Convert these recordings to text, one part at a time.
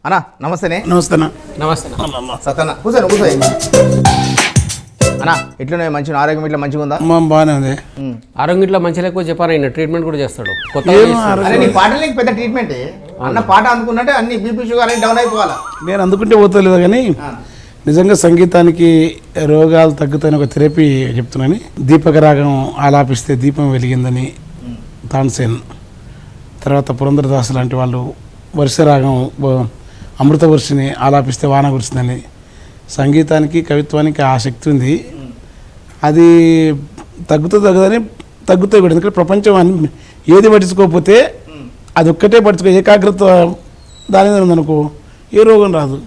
అన్నా నమస్తేనే. నమస్తే నమస్తే సత్తన్న కూర్చోను కూర్చో అన్నా. ఎట్లున్నాయి మంచిగా ఆరోగ్యం ఇట్లా మంచిగా ఉందా? బాగానే ఉంది. ఆరోగ్యం ఇట్లా మంచిగా లేకపోతే చెప్పారు ఆయన ట్రీట్మెంట్ కూడా చేస్తాడు కొత్త అరే నీ పాటలకి పెద్ద ట్రీట్మెంట్ అన్న పాట అందుకున్నట్టే అన్ని బీపీ షుగర్ అన్ని డౌన్ అయిపోవాలా. నేను అందుకుంటే పోతలేదు కానీ నిజంగా సంగీతానికి రోగాలు తగ్గుతాయని ఒక థెరపీ చెప్తున్నాను. దీపక రాగం ఆలాపిస్తే దీపం వెలిగిందని తాన్సేన్, తర్వాత పురంధరదాసు లాంటి వాళ్ళు వర్ష రాగం అమృత వర్షిని ఆలాపిస్తే వాన కురిసిందని. సంగీతానికి కవిత్వానికి ఆ శక్తి ఉంది. అది తగ్గుతుందని తగ్గుతాయి కూడా. ఎందుకంటే ప్రపంచం ఏది పట్టించుకోకపోతే అది ఒక్కటే పట్టించుకో, ఏకాగ్రత దాని మీద ఉందనుకో ఏ రోగం రాదు.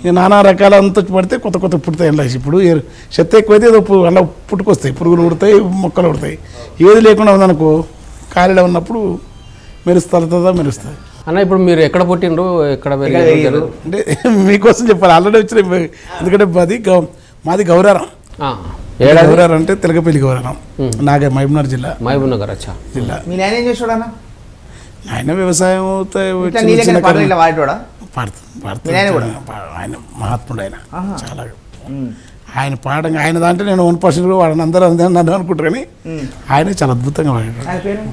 ఇక నానా రకాల అంతా పడితే కొత్త కొత్త పుడతాయి అలా. ఇప్పుడు శక్తి ఎక్కువైతే ఏదో అలా పుట్టుకొస్తాయి, పురుగులు ఉడతాయి, మొక్కలు ఉడతాయి. ఏది లేకుండా ఉందనుకో ఖాళీలో ఉన్నప్పుడు మెరుస్తుందా మెరుస్తుంది. అన్న ఇప్పుడు మీరు ఎక్కడ పుట్టిండ్రు, ఎక్కడ పెరిగారు? అంటే మీకోసం చెప్పాలి, ఆల్రెడీ వచ్చిన. ఎందుకంటే మాది గౌరారం. గౌరారం అంటే తెలగపల్లి గౌరారం, మహబూబ్నగర్ జిల్లా. మహబూబ్నగర్ జిల్లా. మీ నాయన ఏం చేస్తాడు అన్న? ఆయన వ్యవసాయం ఆయన మహాత్ముడు. ఆయన చాలా ఆయన పాడంగా ఆయన దాంట్లో నేను 1% కూడా వాడను, అందరూ నన్ను అనుకుంటారు కానీ ఆయన చాలా అద్భుతంగా పాడాడు.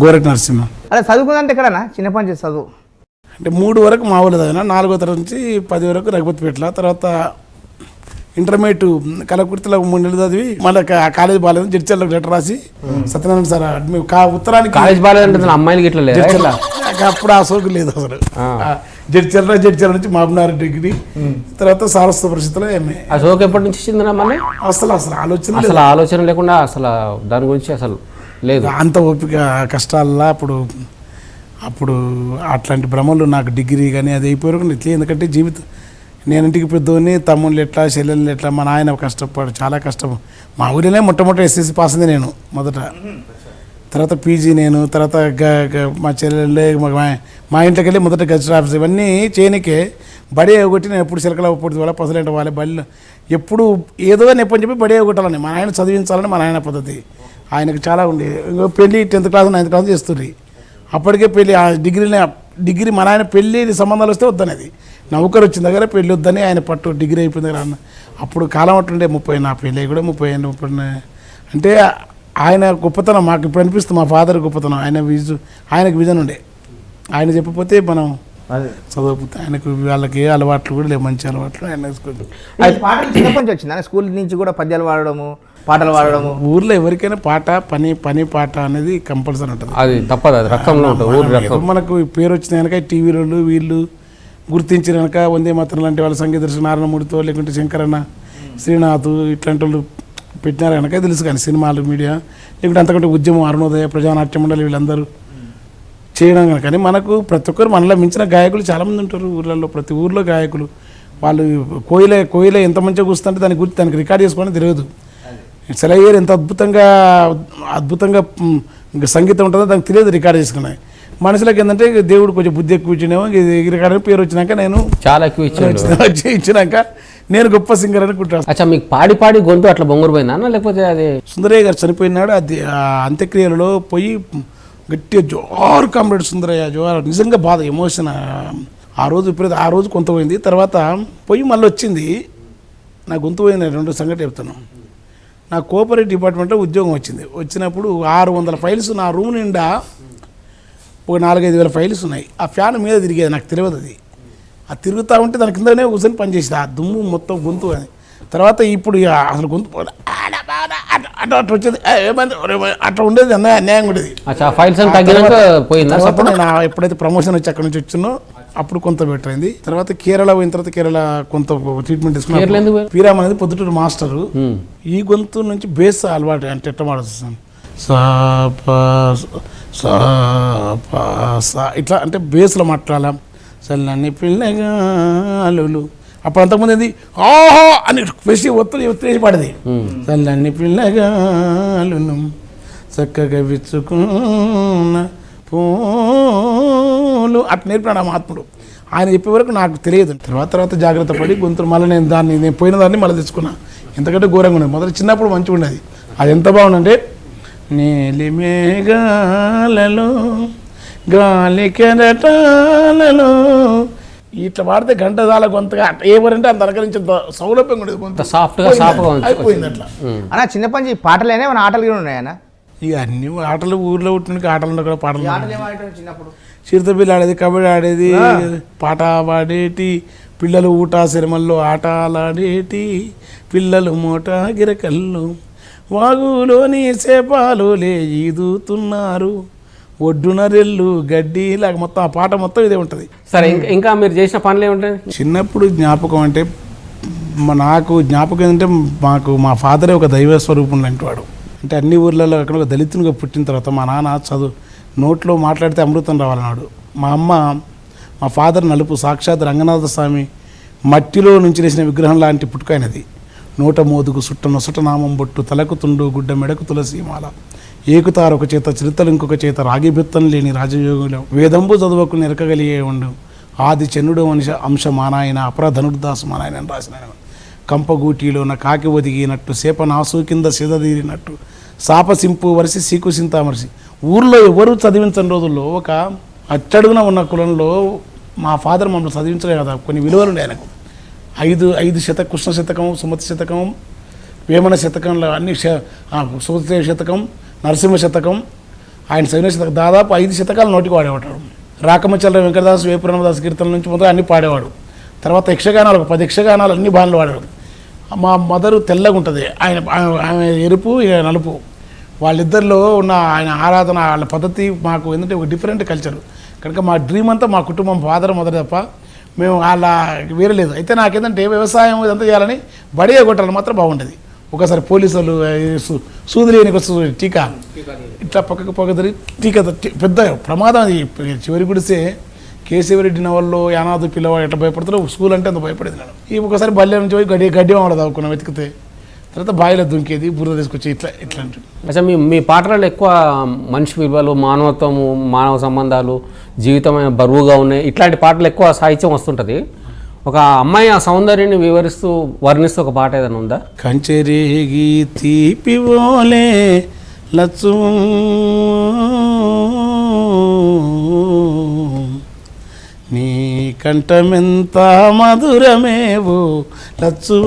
గోరెట్ నరసింహ. అదే చదువుకుందంటే ఎక్కడన్నా చిన్నప్పటి నుంచి చదువు? అంటే 3 వరకు మా ఊళ్ళో చదివిన, 4వ తరగతి నుంచి 10 వరకు రఘుపతిపేటలో. తర్వాత ఇంటర్మీడియట్ కలకుర్తిలో 3 నెలలు చదివి మళ్ళీ కాలేజ్ బాగాలేదు జడ్చర్లకు లెటర్ రాసి సత్యనారాయణ సార్ ఉత్తరానికి కాలేజ్ బాగాలేదు అమ్మాయిలకి ఇట్లా లేదు. అప్పుడు ఆ సోకు లేదు అసలు. జడ్చర్ల నుంచి మహబూబ్నగర్ డిగ్రీ, తర్వాత సారస్వత పరిస్థితుల్లో ఎంఏ. ఆ సోకు ఎప్పటి నుంచి వచ్చిందా మళ్ళీ? అసలు ఆలోచన లేకుండా అసలు దాని గురించి అసలు లేదు. అంత ఓపిక కష్టాల్లో అప్పుడు అట్లాంటి భ్రమలు నాకు డిగ్రీ కానీ అది అయిపోయారు ఇట్లా. ఎందుకంటే జీవితం నేను ఇంటికి పెద్దోని, తమ్ముళ్ళు ఎట్లా చెల్లెళ్ళు ఎట్లా, మా నాయన కష్టపడు చాలా కష్టం. మా ఊరిలోనే మొట్టమొదటి ఎస్ఎస్సి పాస్ అయింది నేను మొదట. తర్వాత పీజీ నేను, తర్వాత మా చెల్లెళ్ళే మా ఇంట్లోకి వెళ్ళి మొదట గెజిటెడ్ ఆఫీస్ ఇవన్నీ చేయనికే బడి ఒకటి. నేను ఎప్పుడు చిలకల పొడి వాళ్ళ పసలేంట వాళ్ళ బడిలో ఎప్పుడు ఏదో నెప్పని చెప్పి బడి ఒకటాలని మా నాయన చదివించాలని మా నాయన పద్ధతి. ఆయనకు చాలా ఉండేది. ఇంకో పెళ్ళి 10th క్లాస్ 9th క్లాస్ చేస్తుంది. అప్పటికే పెళ్ళి ఆ డిగ్రీ మా నాయన పెళ్ళి సంబంధాలు వస్తే వద్దనేది. నౌకరు వచ్చిన దగ్గర పెళ్ళి వద్దని ఆయన పట్టు డిగ్రీ అయిపోయిన దగ్గర అన్న. అప్పుడు కాలం అట్టుండే 30, నా పెళ్ళి కూడా 30 అంటే ఆయన గొప్పతనం మాకు ఇప్పుడు అనిపిస్తుంది. మా ఫాదర్ గొప్పతనం, ఆయనకు విజన్ ఉండే. ఆయన చెప్పకపోతే మనం చదవకపోతే ఆయనకు వాళ్ళకి ఏ అలవాట్లు కూడా లేవు, మంచి అలవాట్లు. ఆయన పాటలు చిన్నప్పటి నుంచి వచ్చింది స్కూల్ నుంచి కూడా పద్యాలు పాడడము, పాటలు పాడడము. ఊర్లో ఎవరికైనా పని పాట అనేది కంపల్సరీ ఉంటుంది. అది తప్పదు, అది రక్తంలో ఉంటుంది. మనకు పేరు వచ్చిన కనుక టీవీలో వీళ్ళు గుర్తించిన కనుక వందే మాత్రం లాంటి వాళ్ళ సంగీత దర్శకుడు నారాయణమూర్తితో, లేకుంటే శంకరన్న, శ్రీనాథ్ ఇట్లాంటి వాళ్ళు పెట్టినారు కనుక తెలుసు. కానీ సినిమాలు, మీడియా, లేకుంటే అంతకంటే ఉద్యమం, అరుణోదయ, ప్రజానాట్య మండలి వీళ్ళందరూ చేయడం కనుక. కానీ మనకు ప్రతి ఒక్కరు మనలో మించిన గాయకులు చాలామంది ఉంటారు ఊర్లలో. ప్రతి ఊర్లో గాయకులు. వాళ్ళు కోయిల ఎంత మంచిగా కూస్తుంటే దానికి రికార్డ్ చేసుకోవడం తెలియదు. సెలయ్యేరు ఎంత అద్భుతంగా సంగీతం ఉంటుందో దానికి తెలియదు రికార్డ్ చేసుకున్నాయి. మనుషులకు ఏంటంటే దేవుడు కొంచెం బుద్ధి ఎక్కువ ఇచ్చినేమో, రికార్డ్ పేరు వచ్చినాక నేను చాలా ఎక్కువ ఇచ్చినాక నేను గొప్ప సింగర్ అనుకుంటాను. అచ్చా, మీకు పాడి గొంతు అట్లా బొంగురు పోయిందా లేకపోతే అది? సుందరయ్య గారు చనిపోయినాడు. అది అంత్యక్రియలలో పోయి గట్టిగా జోరు కామ్రేడ్ సుందరయ్య జోరు, నిజంగా బాధ, ఎమోషన్. ఆ రోజు కొంత పోయింది. తర్వాత పోయి మళ్ళీ వచ్చింది. నా గొంతు పోయింది. 2 సంగతి చెప్తాను. నా కోఆపరేటివ్ డిపార్ట్మెంట్లో ఉద్యోగం వచ్చినప్పుడు 600 ఫైల్స్ నా రూమ్ నిండా ఒక 4-5 వేల ఫైల్స్ ఉన్నాయి. ఆ ఫ్యాన్ మీద తిరిగేది, నాకు తెలియదు. అది తిరుగుతూ ఉంటే దాని కిందనే కూర్చొని పనిచేసేది. ఆ దుమ్ము మొత్తం గొంతు అని. తర్వాత ఇప్పుడు అసలు గొంతు అట్లా వచ్చేది, అట్లా ఉండేది, అన్యాయం ఉండేది. నేను ఎప్పుడైతే ప్రమోషన్ వచ్చి అక్కడ నుంచి వచ్చినో అప్పుడు కొంత బెటర్ అయింది. తర్వాత కేరళ పోయిన తర్వాత కేరళ కొంత ట్రీట్మెంట్ తీసుకున్నాను. పీరామ్ అనేది పొద్దుటూరు మాస్టరు. ఈ గొంతు నుంచి బేస్ అలవాటు అంటే ఎట్లా మాట్లాడుతున్నాను, ఇట్లా అంటే బేస్లో మాట్లాడాల. చల్లని పిల్లగాలు అప్పుడు అంతకుముందు ఏంది ఆహో అని వేసి ఒత్తిడి పాడేది. చల్లని పిల్లగాలు చక్కగా విచ్చుకున్న పూలు అట్లా నేర్పినాడు ఆ మహాత్ముడు. ఆయన చెప్పే వరకు నాకు తెలియదు. తర్వాత జాగ్రత్త పడి గొంతులు మళ్ళీ నేను పోయిన దాన్ని మళ్ళీ తెచ్చుకున్నా. ఎంతకంటే ఘోరంగా ఉండేది. మొదటి చిన్నప్పుడు మంచిగా ఉండేది. అది ఎంత బాగుందంటే, నీలి మేఘాలలో గాలి కెరటాలలో ఇట్లా పాడితే గంట చాలా గొంతగా ఎవరంటే అంత అలకరించే సౌలభ్యం ఉండేది గొంతు. సాఫ్ట్గా సాఫ్ట్గా అయిపోయింది అట్లా. అన్న చిన్నప్పటి నుంచి పాటలేనే మన ఆటలు కూడా ఉన్నాయన్న. ఇక అన్ని ఆటలు ఊర్లో పుట్టినకి ఆటలు ఉండవు కదా, పాటలు ఆటలు ఏమో ఆడేటోళ్ళు చిన్నప్పుడు. చిరుతపిల్ల ఆడేది, కబడ్డీ ఆడేది, పాట పాడేటి, పిల్లలు ఊట సినిమల్లో ఆటలాడేటి, పిల్లలు మూట గిరకల్లు, వాగులోని చేపాలులే ఈదుతున్నారు, ఒడ్డున రెల్లు గడ్డి, ఇలాగ మొత్తం ఆ పాట మొత్తం ఇదే ఉంటుంది. సరే, ఇంకా మీరు చేసిన పనులు ఏముంటాయి? చిన్నప్పుడు జ్ఞాపకం అంటే నాకు జ్ఞాపకం ఏంటంటే మా ఫాదరే ఒక దైవ స్వరూపం లాంటి వాడు. అంటే అన్ని ఊర్లలో అక్కడ ఒక దళితునిగా పుట్టిన తర్వాత మా నాన్న నోట్లో మాట్లాడితే అమృతం రావాలన్నాడు. మా ఫాదర్ నలుపు, సాక్షాత్ రంగనాథ స్వామి మట్టిలో నుంచి వేసిన విగ్రహం లాంటి పుట్టుకైనది. నోట మోదుగు సుట్ట నొసట నామం బొట్టు, తలకు తుండు గుడ్డ, మెడకు తులసీమాల, ఏకుతారు ఒక చేత చిరుతలు ఇంకొక చేత, రాగి బెత్తం లేని రాజయోగులు, వేదంబు చదువుకు నెరకగలిగే ఉండు, ఆది చెన్నుడు అంశ మానాయన, అపర ధనుర్దాసు మానాయన అని రాసిన కంపగూటిలోన కాకి ఒదిగినట్టు, సేప నాసు కింద సిదదీరినట్టు, సాపసింపు వరిసి సీకు సింతామరిసి. ఊర్లో ఎవరు చదివించని రోజుల్లో ఒక అట్టడుగున ఉన్న కులంలో మా ఫాదర్ మమ్మల్ని చదివించలే కదా, కొన్ని విలువలు ఉండే ఆయనకు. ఐదు కృష్ణ శతకం, సుమతి శతకం, వేమన శతకంలో అన్ని సుమతి శతకం, నరసింహ శతకం, ఆయన చదివిన శతకం దాదాపు 5 శతకాలు నోటికి వాడేవాడు. రాకమచల్ల వెంకటదాసు, వేపురమదాసు కీర్తనల నుంచి మొదలు అన్ని పాడేవాడు. తర్వాత యక్షగానాలు ఒక 10 యక్షగానాలు అన్ని బాణలు వాడేవాడు. మా మదరు తెల్లగా ఉంటుంది, ఆమె ఎరుపు, నలుపు. వాళ్ళిద్దరిలో ఉన్న ఆయన ఆరాధన, వాళ్ళ పద్ధతి మాకు ఏంటంటే ఒక డిఫరెంట్ కల్చర్ కనుక మా డ్రీమ్ అంతా మా కుటుంబం, ఫాదర్ మదర్ తప్ప మేము అలా వేరే లేదు. అయితే నాకేంటంటే వ్యవసాయం ఇదంతా చేయాలని బడిగా కొట్టాలని మాత్రం బాగుండేది. ఒకసారి పోలీసు వాళ్ళు సూదిలేనికి వస్తుంది టీకా ఇట్లా పక్కకు తిరిగి టీకా పెద్ద ప్రమాదం అది. చివరి గుడిసే కేశవరెడ్డి నవల్లో యానాదు పిల్లవాడు ఎట్లా భయపడతారో స్కూల్ అంటే అంత భయపడేది నేను. ఒకసారి బల్లె నుంచి పోయి గడ్డి వాడదు అవుకున్నాం వెతికితే, తర్వాత బావిలో దుంకేది, బురద తీసుకొచ్చి ఇట్లా అంటుంది. అసలు మీ పాటలలో ఎక్కువ మనిషి విలువలు, మానవత్వము, మానవ సంబంధాలు, జీవితమైన బరువుగా ఉన్నాయి, ఇట్లాంటి పాటలు ఎక్కువ సాహిత్యం వస్తుంటుంది. ఒక అమ్మాయి ఆ సౌందర్యాన్ని వర్ణిస్తూ ఒక పాట ఏదైనా ఉందా? కంచెరేగి తీపివోలే లచ్చు నీ కంఠమెంత మధురమేవో లచ్చు.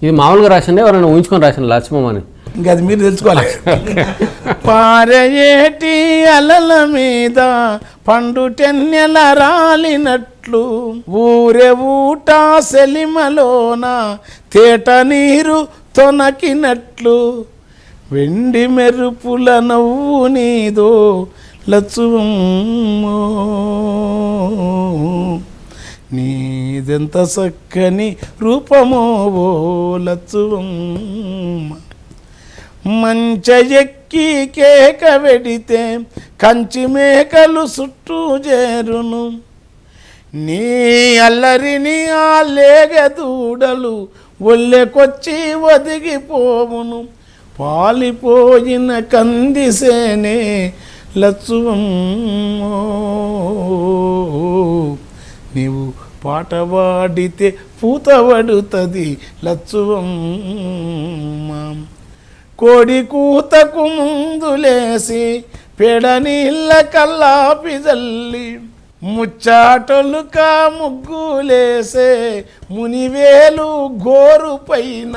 ఇది మామూలుగా రాసిందే, ఎవరైనా ఊహించుకొని రాసిన లక్ష్మమ్మ అని? ఇంకా అది మీరు తెలుసుకోవాలి. పారయేటి అలల మీద పండు టెన్నెల రాలినట్లు, ఊరే ఊట సెలిమలోన తేట నీరు తొనకినట్లు, వెండి మెరుపుల నవ్వు నీదో లచ్చువమ్మో, నీదెంత చక్కని రూపమోవో లచ్చువమ్మ, మంచ ఎక్కి కేక వెడితే కంచి మేకలు చుట్టూ చేరును, నీ అల్లరిని ఆ లేగదూడలు ఒళ్ళెకొచ్చి ఒదిగిపోవును, పాలిపోయిన కందిసేనే లచ్చువమ్మో, నీవు పాట పాడితే పూత పడుతుంది లచ్చువమ్మ, కోడి కూతకు ముందులేసి పెడ నీళ్ళ కల్లాపి జల్లి, ముచ్చాటలుక ముగ్గులేసే మునివేలు గోరు పైన,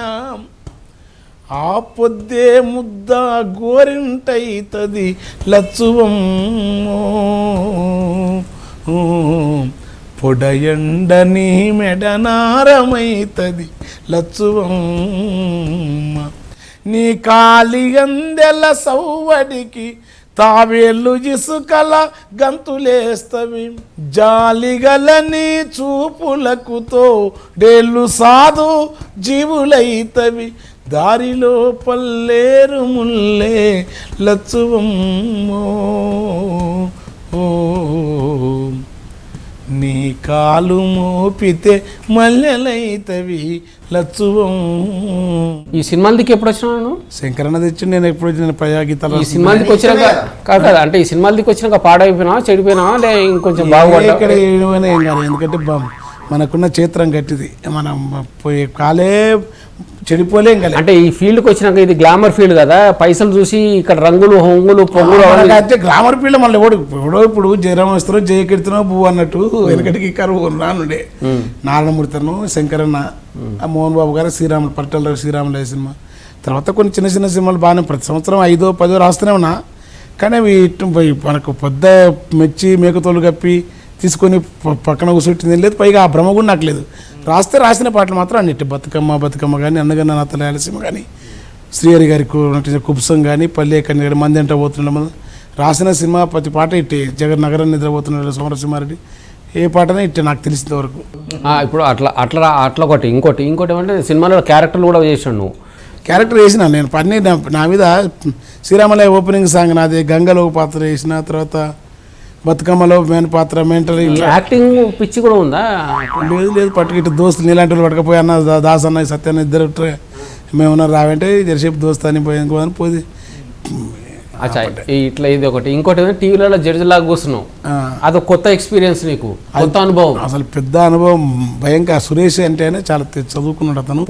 ఆ పొద్దే ముద్ద గోరింటైతది లచ్చువమ్మో, పొడయండని మెడనారమైతది లచ్చువమ్మ, నీ కాలి అందెల సవ్వడికి తావేళ్ళు ఇసుకల గంతులేస్తవి, జాలిగలని చూపులకుతో డేళ్ళు సాధు జీవులైతవి, దారిలో పల్లేరు ముల్లే లచ్చువమ్మో, నీ కాలు మోపితే మల్లెలైతవి లచ్చువమ్మ. ఈ సినిమాలకి ఎప్పుడు వచ్చినా శంకరన్న తెచ్చి నేను ఎప్పుడు వచ్చిన ప్రజాగీతాలు ఈ సినిమాలకి వచ్చినాక కాదు కదా, అంటే ఈ సినిమాలకి వచ్చినాక పాడైపోయినా చెడిపోయినా లే ఇంకొంచెం బాగుపడ్డా? ఇక్కడ ఏమైనా ఏం కాదు, ఎందుకంటే మనకున్న చేత్రం గట్టిది, మనం పోయే కాలే చెడిపోలే ఇంకా అంటే ఈ ఫీల్డ్కి వచ్చినాక ఇది గ్లామర్ ఫీల్డ్ కదా, పైసలు చూసి ఇక్కడ రంగులు హొంగులు పొంగులు అయితే గ్లామర్ ఫీల్డ్ మళ్ళీ ఎవడో ఇప్పుడు జయరామ వస్తున్నావు జయకీర్తనో పువ్వు అన్నట్టు వెనకటికి కరువు నానుండే నారాయణమూర్తను శంకరన్న మోహన్ బాబు గారు శ్రీరాములు పట్టల శ్రీరాములు సినిమా తర్వాత కొన్ని చిన్న చిన్న సినిమాలు బాగానే ప్రతి సంవత్సరం 5ో 10ో రాస్తూనే ఉన్నా. కానీ అవి మనకు పెద్ద మెచ్చి మేకతోలు కప్పి తీసుకొని పక్కన కూర్చుంటుంది లేదు, పైగా ఆ భ్రమ కూడా నాకు లేదు. రాసిన పాటలు మాత్రం అన్నిటి బతుకమ్మ కానీ అన్నగన్న నా తలయాలసీమ కానీ శ్రీహరి గారి కుప్సం కానీ పల్లె కన్య కానీ మంది అంటే పోతున్నాం రాసిన సినిమా ప్రతి పాట ఇట్టే. జగన్ నగరం నిద్రపోతున్నాడు సమరసింహారెడ్డి ఏ పాటనే ఇట్టే నాకు తెలిసినంత వరకు. ఇప్పుడు అట్లా ఒకటి ఇంకోటి ఏమంటే సినిమాలో క్యారెక్టర్లు కూడా చేసాడు నువ్వు. క్యారెక్టర్ వేసిన నేను పని నా మీద శ్రీరామలయ ఓపెనింగ్ సాంగ్ నాది, గంగలో పాత్ర వేసిన, తర్వాత బతుకమ్మలో మెయిన్ పాత్ర మెంటల్ యాక్టింగ్ పిచ్చి కూడా ఉందా? లేదు పట్టుకు దోస్తులు నీలాంటి వాళ్ళు పట్టుకపోయి అన్న దాస్ అన్న సత్యాన్ని ఇద్దరు మేమున్నా రావంటే జరసేపు దోస్తు అని పోయి పోయి అచ్చా ఇట్లా ఇది ఒకటి. ఇంకోటి టీవీలలో జడ్జిలాగా కూర్చున్నావు, అదొక కొత్త ఎక్స్పీరియన్స్ నీకు, కొత్త అనుభవం. అసలు పెద్ద అనుభవం భయంకర. సురేష్ అంటేనే చాలా చదువుకున్నాడు అతను.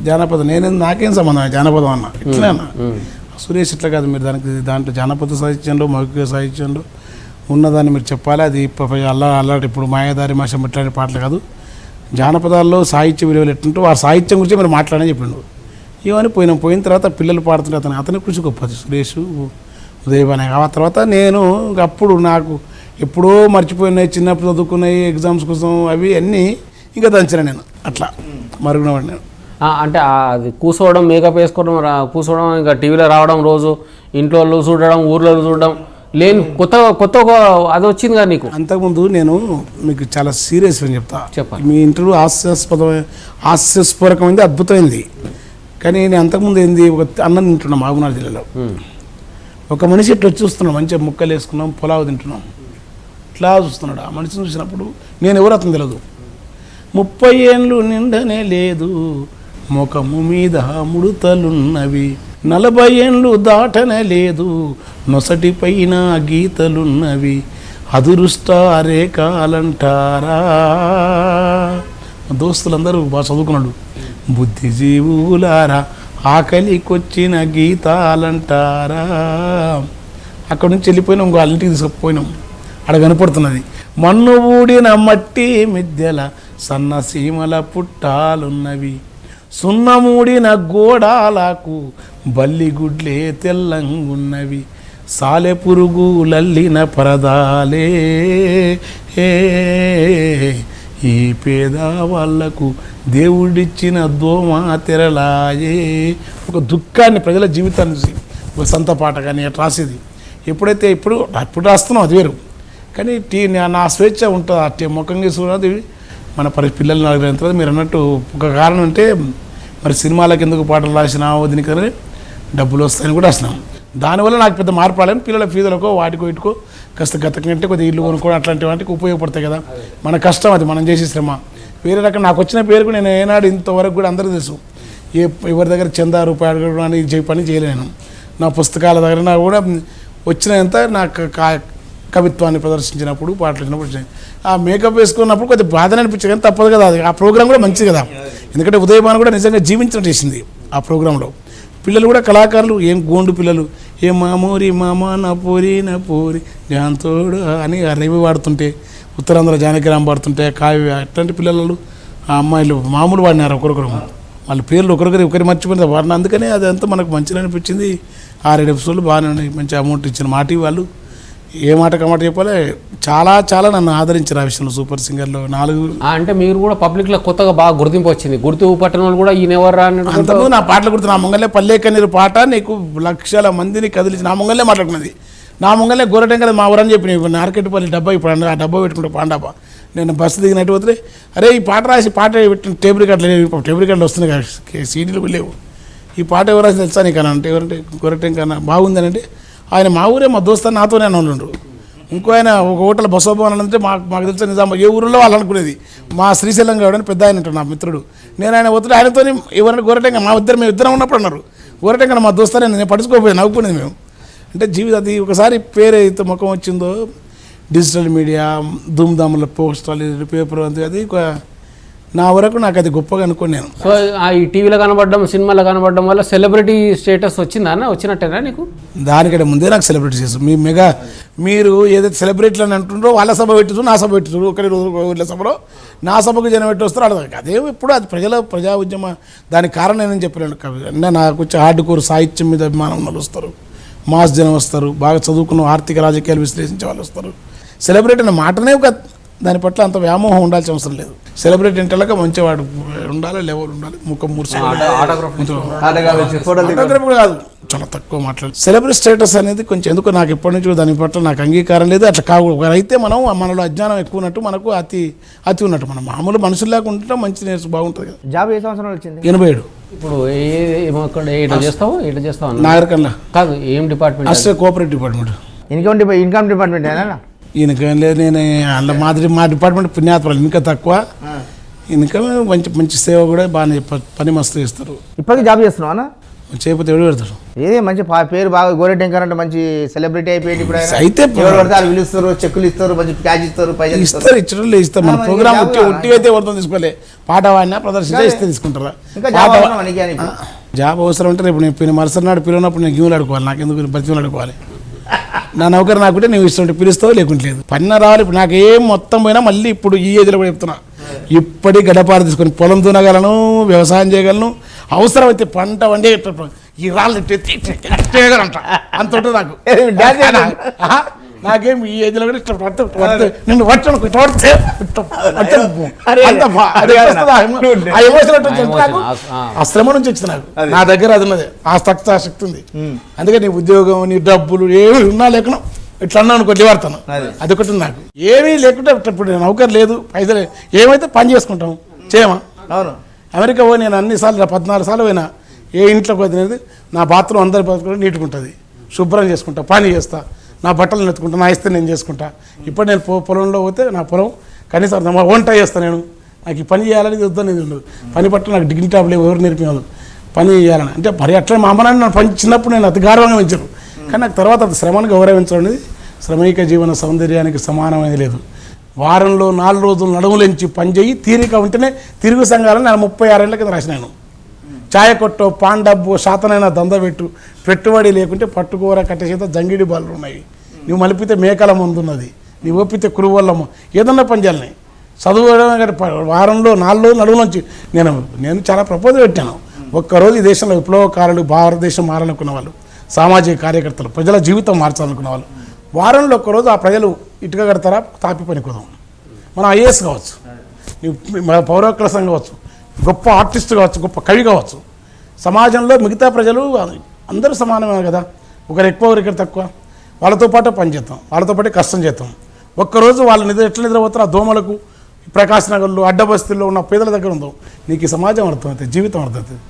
జానపదం నాకేం సంబంధం జానపదం అన్న ఇట్లా అన్న. సురేష్ ఇట్లా కాదు, మీరు దాంట్లో జానపద సాహిత్యంలో మౌఖిక సాహిత్యంలో ఉన్నదాన్ని మీరు చెప్పాలి. అది అల్లాటి ఇప్పుడు మాయాదారి మాషం ఇట్లాంటి పాటలు కాదు, జానపదాల్లో సాహిత్య విలువలు ఎట్లుంటో ఆ సాహిత్యం గురించి మీరు మాట్లాడని చెప్పిండు. ఇవన్నీ పోయిన తర్వాత పిల్లలు పాడుతుంటే అతని కృషి గొప్పది సురేష్ ఉదయబానే. ఆ తర్వాత నేను అప్పుడు నాకు ఎప్పుడో మర్చిపోయినాయి చిన్నప్పుడు చదువుకున్నాయి ఎగ్జామ్స్ కోసం అవి అన్నీ ఇంకా దంచిన నేను అట్లా మరుగునవాడు నేను. అంటే అది కూర్చోవడం మేకప్ వేసుకోవడం కూర్చోవడం ఇంకా టీవీలో రావడం రోజు ఇంట్లో చూడడం ఊర్లో చూడడం లేని కొత్త అది వచ్చింది కదా నీకు. అంతకుముందు నేను మీకు చాలా సీరియస్ అని చెప్పాలి. మీ ఇంటర్వ్యూ హాస్యస్పూరకమైంది, అద్భుతమైంది. కానీ నేను అంతకుముందు ఏంది ఒక అన్నం తింటున్నాం మహబూబ్నగర్ జిల్లాలో. ఒక మనిషి ఇట్లా చూస్తున్నాం, మంచిగా ముక్కలు వేసుకున్నాం, పులావు తింటున్నాం, ఇట్లా చూస్తున్నాడు. ఆ మనిషిని చూసినప్పుడు నేను ఎవరు అతను తెలియదు. 30 ఏళ్ళు నిండనే లేదు, ముఖము మీద ముడతలున్నవి, 40 ఏళ్ళు దాటనే లేదు, నొసటి పైన గీతలున్నవి, అదురుష్ట రేఖాలంటారా. మా దోస్తులందరూ బాగా చదువుకున్నాడు. బుద్ధిజీవులారా ఆకలికొచ్చిన గీతాలంటారా. అక్కడ నుంచి వెళ్ళిపోయినాం, ఇంకో అల్లింటికి తీసుకుపోయినాం. అక్కడ కనపడుతున్నది మన్ను ఊడిన మట్టి మిద్దెల సన్నసీమల పుట్టాలున్నవి, సున్నమూడిన గోడాలకు బల్లిగుడ్లే తెల్లంగున్నవి, సాలె పురుగు లల్లిన పరదాలే ఈ పేద వాళ్లకు దేవుడిచ్చిన దోమ తెరలాయే. ఒక దుఃఖాన్ని ప్రజల జీవితాన్ని ఒక సంత పాట కానీ అట్లా రాసేది. ఎప్పుడైతే ఇప్పుడు రాస్తున్నాం అది వేరు, కానీ నా స్వేచ్ఛ ఉంటుంది. అట్టే ముఖంగా చూడదు మన పిల్లలు నలుగురైన తర్వాత మీరు అన్నట్టు ఒక కారణం అంటే మరి సినిమాలకు ఎందుకు పాటలు రాసినావు దీనికని డబ్బులు వస్తాయని కూడా రాసినాం. దానివల్ల నాకు పెద్ద మార్పు రాలేని పిల్లల ఫీజులకో వాటికో ఇటుకో కాస్త గత కంటే కొద్దిగా ఇల్లు కొనుక్కోవడం అట్లాంటి వాటికి ఉపయోగపడతాయి కదా. మన కష్టం అది, మనం చేసే శ్రమ. వేరే రకం నాకు వచ్చిన పేరుకు నేను ఏనాడు ఇంతవరకు కూడా అందరూ తెలుసు, ఎవరి దగ్గర చందా రూపాయి అడగడం అని పని చేయలేను. నా పుస్తకాల దగ్గర నా కూడా వచ్చినంత నా కవిత్వాన్ని ప్రదర్శించినప్పుడు పాటలు వచ్చినప్పుడు వచ్చినాయి. ఆ మేకప్ వేసుకున్నప్పుడు కొద్దిగా బాధ అనిపించింది, కానీ తప్పదు కదా. అది ఆ ప్రోగ్రాం కూడా మంచిది కదా, ఎందుకంటే ఉదయభాను కూడా నిజంగా జీవించడం చేసింది ఆ ప్రోగ్రాంలో. పిల్లలు కూడా కళాకారులు, ఏం గోండు పిల్లలు, ఏ మామూరి మామ నా పూరి జాంతోడు అని ఆ రవి వాడుతుంటే, ఉత్తరాంధ్ర జానకిరామ్ పాడుతుంటే, కావ్య అట్లాంటి పిల్లలు ఆ అమ్మాయిలు మామూలు వాడినారు. ఒకరొకరు వాళ్ళ పేర్లు ఒకరికి మర్చిపోయిన వాడిన. అందుకనే అదంతా మనకు మంచిగా అనిపించింది. 6-7 ఎపిసోడ్లు బాగానే ఉన్నాయి, మంచి అమౌంట్ ఇచ్చిన మాట వాళ్ళు ఏ మాట కమాట చెప్పాలి. చాలా నన్ను ఆదరించారు ఆ విషయంలో. సూపర్ సింగర్లో 4 అంటే మీరు కూడా పబ్లిక్లో కొత్తగా బాగా గుర్తింపు వచ్చింది. గుర్తింపు పట్టిన వాళ్ళు కూడా ఈయన ఎవరు అంతకుముందు నా పాటలు గుర్తు. నా ముంగల్లే పల్లె కన్నీరు పాట నీకు లక్షల మందిని కదిలించి నా ముంగల్లే మాట్లాడుకున్నది. నా ముంగల్లే గొర్రెటెంకల మా ఊరని చెప్పి నార్కెట్పల్లి డబ్బా ఇప్పుడు ఆ డబ్బా పెట్టుకుంటే పాండాబా నేను బస్సు దిగినట్టు పోతే అరే ఈ పాట రాసి పాట పెట్టిన టేబుల్ కార్డులు వస్తున్నాయి కదా, సీడీలు లేవు. ఈ పాట ఎవరు రాసి తెలుసా నీకన్నా అంటే ఎవరంటే గొర్రెటెంకన్నా బాగుందని అంటే ఆయన మా ఊరే మా దోస్తాను నాతోనే ఉండు. ఇంకో ఆయన ఒక హోటల్ బసోభవన్ అంటే మాకు తెలిసిన నిజాం ఏ ఊరిలో వాళ్ళు అనుకునేది. మా శ్రీశైలం కావడానికి పెద్ద ఆయన ఉంటాడు నా మిత్రుడు. నేను ఆయన వద్దు ఆయనతో ఎవరైనా మేము ఇద్దరం ఉన్నప్పుడు అన్నారు గొర్రెటెంక మా దోస్తానే. నేను పడుచుకోపోయి నవ్వుకునేది మేము. అంటే జీవితం అది ఒకసారి పేరు అయితే ముఖం వచ్చిందో డిజిటల్ మీడియా ధూమ్ధాముల పోస్టర్లు పేపర్ అంతే అది నా వరకు నాకు అది గొప్పగా అనుకోని నేను. సో ఈ టీవీలో కనబడడం సినిమాలో కనబడడం వల్ల సెలబ్రిటీ స్టేటస్ వచ్చిందా అన్న, వచ్చినట్టేనా నీకు? దానికంటే ముందే నాకు సెలబ్రిటీ చేస్తారు. మీరు ఏదైతే సెలబ్రిటీలు అని అంటుండ్రో వాళ్ళ సభ పెట్టు, నా సభ పెట్టు, ఒకరి ఊళ్ళ సభలో నా సభకు జనం పెట్టి వస్తారు. అర్థం అదే ఇప్పుడు అది ప్రజా ఉద్యమ దానికి కారణం ఏమని చెప్పలేను. అంటే నాకు వచ్చి హార్డ్ కోర్ సాహిత్యం మీద అభిమానం వాళ్ళు వస్తారు, మాస్ జనం వస్తారు, బాగా చదువుకున్న ఆర్థిక రాజకీయాలు విశ్లేషించే వాళ్ళు వస్తారు. సెలబ్రిటీ అనే మాటనే ఒక దాని పట్ల అంత వ్యామోహం ఉండాల్సిన అవసరం లేదు. సెలబ్రిటీ ఇంటర్లాగా మంచివాడు ఉండాలి, లెవెల్ ఉండాలి, ముఖం మూర్చి కాదు, చాలా తక్కువ మాట్లాడు. సెలబ్రిటీ స్టేటస్ అనేది కొంచెం ఎందుకు నాకు ఎప్పటి నుంచి దాని పట్ల నాకు అంగీకారం లేదు. అట్లా కాకూడదు. అయితే మనం మనలో అజ్ఞానం ఎక్కువ ఉన్నట్టు, మనకు అతి ఉన్నట్టు. మనం మామూలు మనుషుల్లాగా ఉంటే మంచి బాగుంటుంది కదా. జాబ్ ఏ సంవత్సరం వచ్చింది? 87. ఇప్పుడు ఇట్లా చేస్తావు నాగరికంలో కాదు, ఏం డిపార్ట్మెంట్? అసలు కోఆపరేటివ్ డిపార్ట్మెంట్. ఇన్కమ్ డిపార్ట్మెంట్ ఏనా? ఈయనకేం లేదు. నేను అందులో మా డిపార్ట్మెంట్ పుణ్యాత్మలు ఇంకా తక్కువ. ఇంకా మంచి సేవ కూడా బాగానే పని మస్తు చేస్తారు. ఇప్పటికీ జాబ్ చేస్తున్నావా? చేయకపోతే ఎవరు పెడతారు? ఏదే మంచి పేరు బాగా గోరెటెంకర్ అంటే మంచి సెలబ్రిటీ అయిపోయింది. ఇప్పుడు అయితే ఎవరు పడతారు పిలుస్తారు, చెక్కులు ఇస్తారు, మంచి క్యాష్ ఇస్తారు, పైసలు ఇస్తారు. ఇచ్చడం ఇస్తారు. మన ప్రోగ్రామ్ ఒట్టి అయితే ఎవరితో తీసుకోలే, పాట వాడినా ప్రదర్శించే ఇస్తే తీసుకుంటారా? జాబ్ అవసరం అంటే రేపు నేను మరుసటి నాడు పిల్లనప్పుడు నేను గీములు ఆడుకోవాలి. నాకు ఎందుకు బతిమలు ఆడుకోవాలి? నా నౌకరు నాకుంటే నువ్వు ఇష్టం పిలుస్తావు, లేకుంటే లేదు. పన్న రావాలి. ఇప్పుడు నాకు ఏం మొత్తం పోయినా మళ్ళీ ఇప్పుడు ఈ ఏజ్లో కూడా చెప్తున్నా, ఇప్పటి గడపార తీసుకొని పొలం దున్నగలను, వ్యవసాయం చేయగలను, అవసరమైతే పంట వండే ఈ రాళ్ళు అంట అంత ఉంటుంది నాకు. నాకేం ఈ ఏజ్లో కూడా ఇట్లా నిన్ను ఆ శ్రమ నుంచి వచ్చింది నాకు. నా దగ్గర అది ఉన్నది, ఆ శక్తి ఉంది. అందుకే నీ ఉద్యోగం, నీ డబ్బులు ఏమి ఉన్నా లేకుండా ఇట్లా అన్నా అనుకో నివార్తను. అది ఒకటి నాకు. ఏమీ లేకుంటే ఇప్పుడు నౌకర్ లేదు, పైసలు ఏమైతే పని చేసుకుంటాం చేయమా? అవును. అమెరికా పోయి నేను అన్నిసార్లు 14 సార్లు పోయినా. ఏ ఇంట్లోకి వదిలేదు నా బాత్రూమ్ అందరి బాత్రూమ్ నీట్గా ఉంటుంది, శుభ్రం చేసుకుంటా, పని చేస్తా, నా బట్టలు నెత్తుకుంటా, నా ఇస్తే నేను చేసుకుంటా. ఇప్పుడు నేను పొలంలో పోతే నా పొలం కనీసం వంట చేస్తాను. నేను నాకు ఈ పని చేయాలని వద్దనేది ఉండదు. పని పట్ల నాకు డిగ్నిటీ టాబ్లు ఎవరు నేర్పించదు పని చేయాలని. అంటే మరి అట్లా మా అమ్మ నాన్న పని చిన్నప్పుడు నేను అతి గౌరవంగా పెంచాను. కానీ నాకు తర్వాత అది శ్రమను గౌరవించడం అనేది శ్రమైక జీవన సౌందర్యానికి సమానమైనది లేదు. వారంలో 4 రోజులు నడుములెంచి పనిచేయి తీరిక ఉంటేనే తిరుగు సంఘాలను నేను 36 ఏళ్ళ కింద రాసినాను. ఛాయ కొట్టో, పాన్ డబ్బు, శాతనైనా దందబెట్టు, పెట్టుబడి లేకుంటే పట్టుకూర కట్టేసేత జంగిడి బాలు ఉన్నాయి. నువ్వు మలిపితే మేకల ముందున్నది, నువ్వు ఒప్పితే కురువల్లమ్మ. ఏదన్నా పని చేయాలని చదువుకోవడమే కానీ వారంలో 4 రోజులు నడుములోంచి నేను చాలా ప్రపోజల్ పెట్టాను. ఒక్కరోజు ఈ దేశంలో విప్లవకారులు, భారతదేశం మారాలనుకున్న వాళ్ళు, సామాజిక కార్యకర్తలు, ప్రజల జీవితం మార్చాలనుకున్న వాళ్ళు వారంలో ఒక్కరోజు ఆ ప్రజలు ఇటుక కడతారా, తాపి పనికోదాం. మనం ఐఏఎస్ కావచ్చు, మన పౌర హక్కుల సంఘం కావచ్చు, గొప్ప ఆర్టిస్ట్ కావచ్చు, గొప్ప కవి కావచ్చు. సమాజంలో మిగతా ప్రజలు అందరూ సమానమే కదా. ఒకరు ఎక్కువ, ఒకరికి తక్కువ. వాళ్ళతో పాటు పని చేద్దాం, వాళ్ళతో పాటు కష్టం చేద్దాం. ఒక్కరోజు వాళ్ళ ఎట్లా నిద్రపోతారో ఆ దోమలకు, ప్రకాశ్ నగర్లో, అడ్డబస్తీల్లో ఉన్న పేదల దగ్గర ఉందో నీకు ఈ సమాజం అర్థమవుతుంది, జీవితం అర్థమవుతుంది.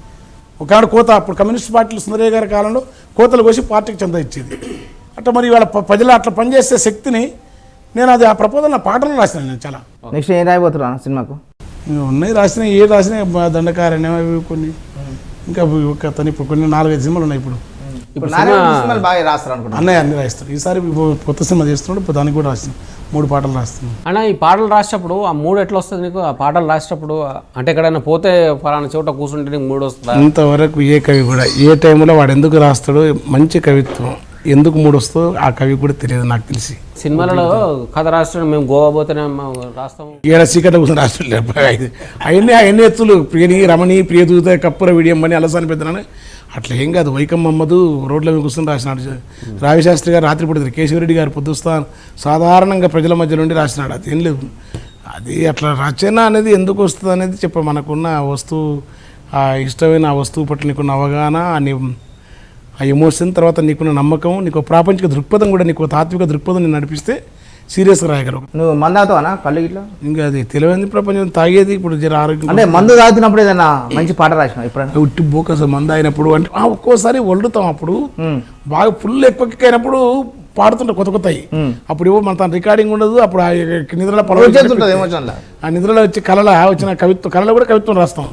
ఒకనాడు కోత, అప్పుడు కమ్యూనిస్ట్ పార్టీలు సుందరయ్య గారి కాలంలో కోతలు కోసి పార్టీకి చెంద ఇచ్చేది. అట్లా మరి వాళ్ళ ప్రజలు అట్లా పనిచేసే శక్తిని నేను అది ఆ ప్రపోజల్ నా పాటలు రాసినాను. నేను చాలా నెక్స్ట్ ఏం రాయిపోతున్నా సినిమాకు ఉన్నాయి రాసిన, ఏ రాసినా దండకారణ్యం అవి కొన్ని, ఇంకా ఒక తను ఇప్పుడు కొన్ని 4-5 సినిమాలు ఉన్నాయి. ఇప్పుడు బాగా రాస్తారు అనుకుంటా. అన్నయ్య అన్ని రాస్తాడు. ఈసారి కొత్త సినిమా చేస్తున్నాడు, ఇప్పుడు దానికి కూడా రాస్తున్నాడు. 3 పాటలు రాస్తున్నాడు. అన్న ఈ పాటలు రాసేటప్పుడు ఆ మూడు ఎట్లా వస్తుంది నీకు? ఆ పాటలు రాసేటప్పుడు అంటే ఎక్కడైనా పోతే ఫలానా చోట కూర్చుంటే నీకు మూడు వస్తుందా? ఇంతవరకు ఏ కవి కూడా ఏ టైంలో వాడు ఎందుకు రాస్తాడో, మంచి కవిత్వం ఎందుకు మూడు వస్తుందో ఆ కవి కూడా తెలియదు నాకు తెలిసి. సినిమాలలో కథ రాస్తాడు, మేము గోవా పోతేనే రాస్తాము, ఏడ సీకట్ల కూర్చొని రాస్తాడు. అవన్నీ ఎత్తులు ప్రియని, రమణి, ప్రియదూత, కప్పుర విడియం అని అలసాని పెద్దనని అట్లా ఏం కాదు. వైకం మహమ్మద్ రోడ్ల మీద కూర్చొని రాసినాడు. రావిశాస్త్రి గారు రాత్రి పడుతుంది, కేశవరెడ్డి గారు పొద్దుస్తాను సాధారణంగా ప్రజల మధ్య నుండి రాసినాడు. అది ఏం లేదు. అది అట్లా రచన అనేది ఎందుకు వస్తుంది అనేది మనకున్న వస్తువు, ఆ ఇష్టమైన ఆ వస్తువు పట్ల నీకున్న అవగాహన, ఆ ఎమోషన్, తర్వాత నీకున్న నమ్మకం, నీకు ప్రాపంచిక దృక్పథం కూడా, నీకు తాత్విక దృక్పథం నేను నడిపిస్తే సీరియస్గా రాయగలవు. నువ్వు మందు తాగుతావా కళ్ళు ఇట్లా? ఇంకా అది తెలియని ప్రపంచం తాగేది. ఇప్పుడు జర ఆరోగ్యం అంటే మందు తాగుతున్నప్పుడు ఏదైనా మంచి పాట రాసిన ఇప్పుడు ఉట్టి బోకస్ మందు అయినప్పుడు అంటే ఒక్కోసారి వల్లుతాం. అప్పుడు బాగా ఫుల్ ఎక్కువైనప్పుడు పాడుతుంటాం కొత్తయి. అప్పుడు మన తన రికార్డింగ్ ఉండదు. అప్పుడు నిద్రలో ఆ నిద్రలో వచ్చి కళలో వచ్చిన కవిత్వం, కళలో కూడా కవిత్వం రాస్తాం.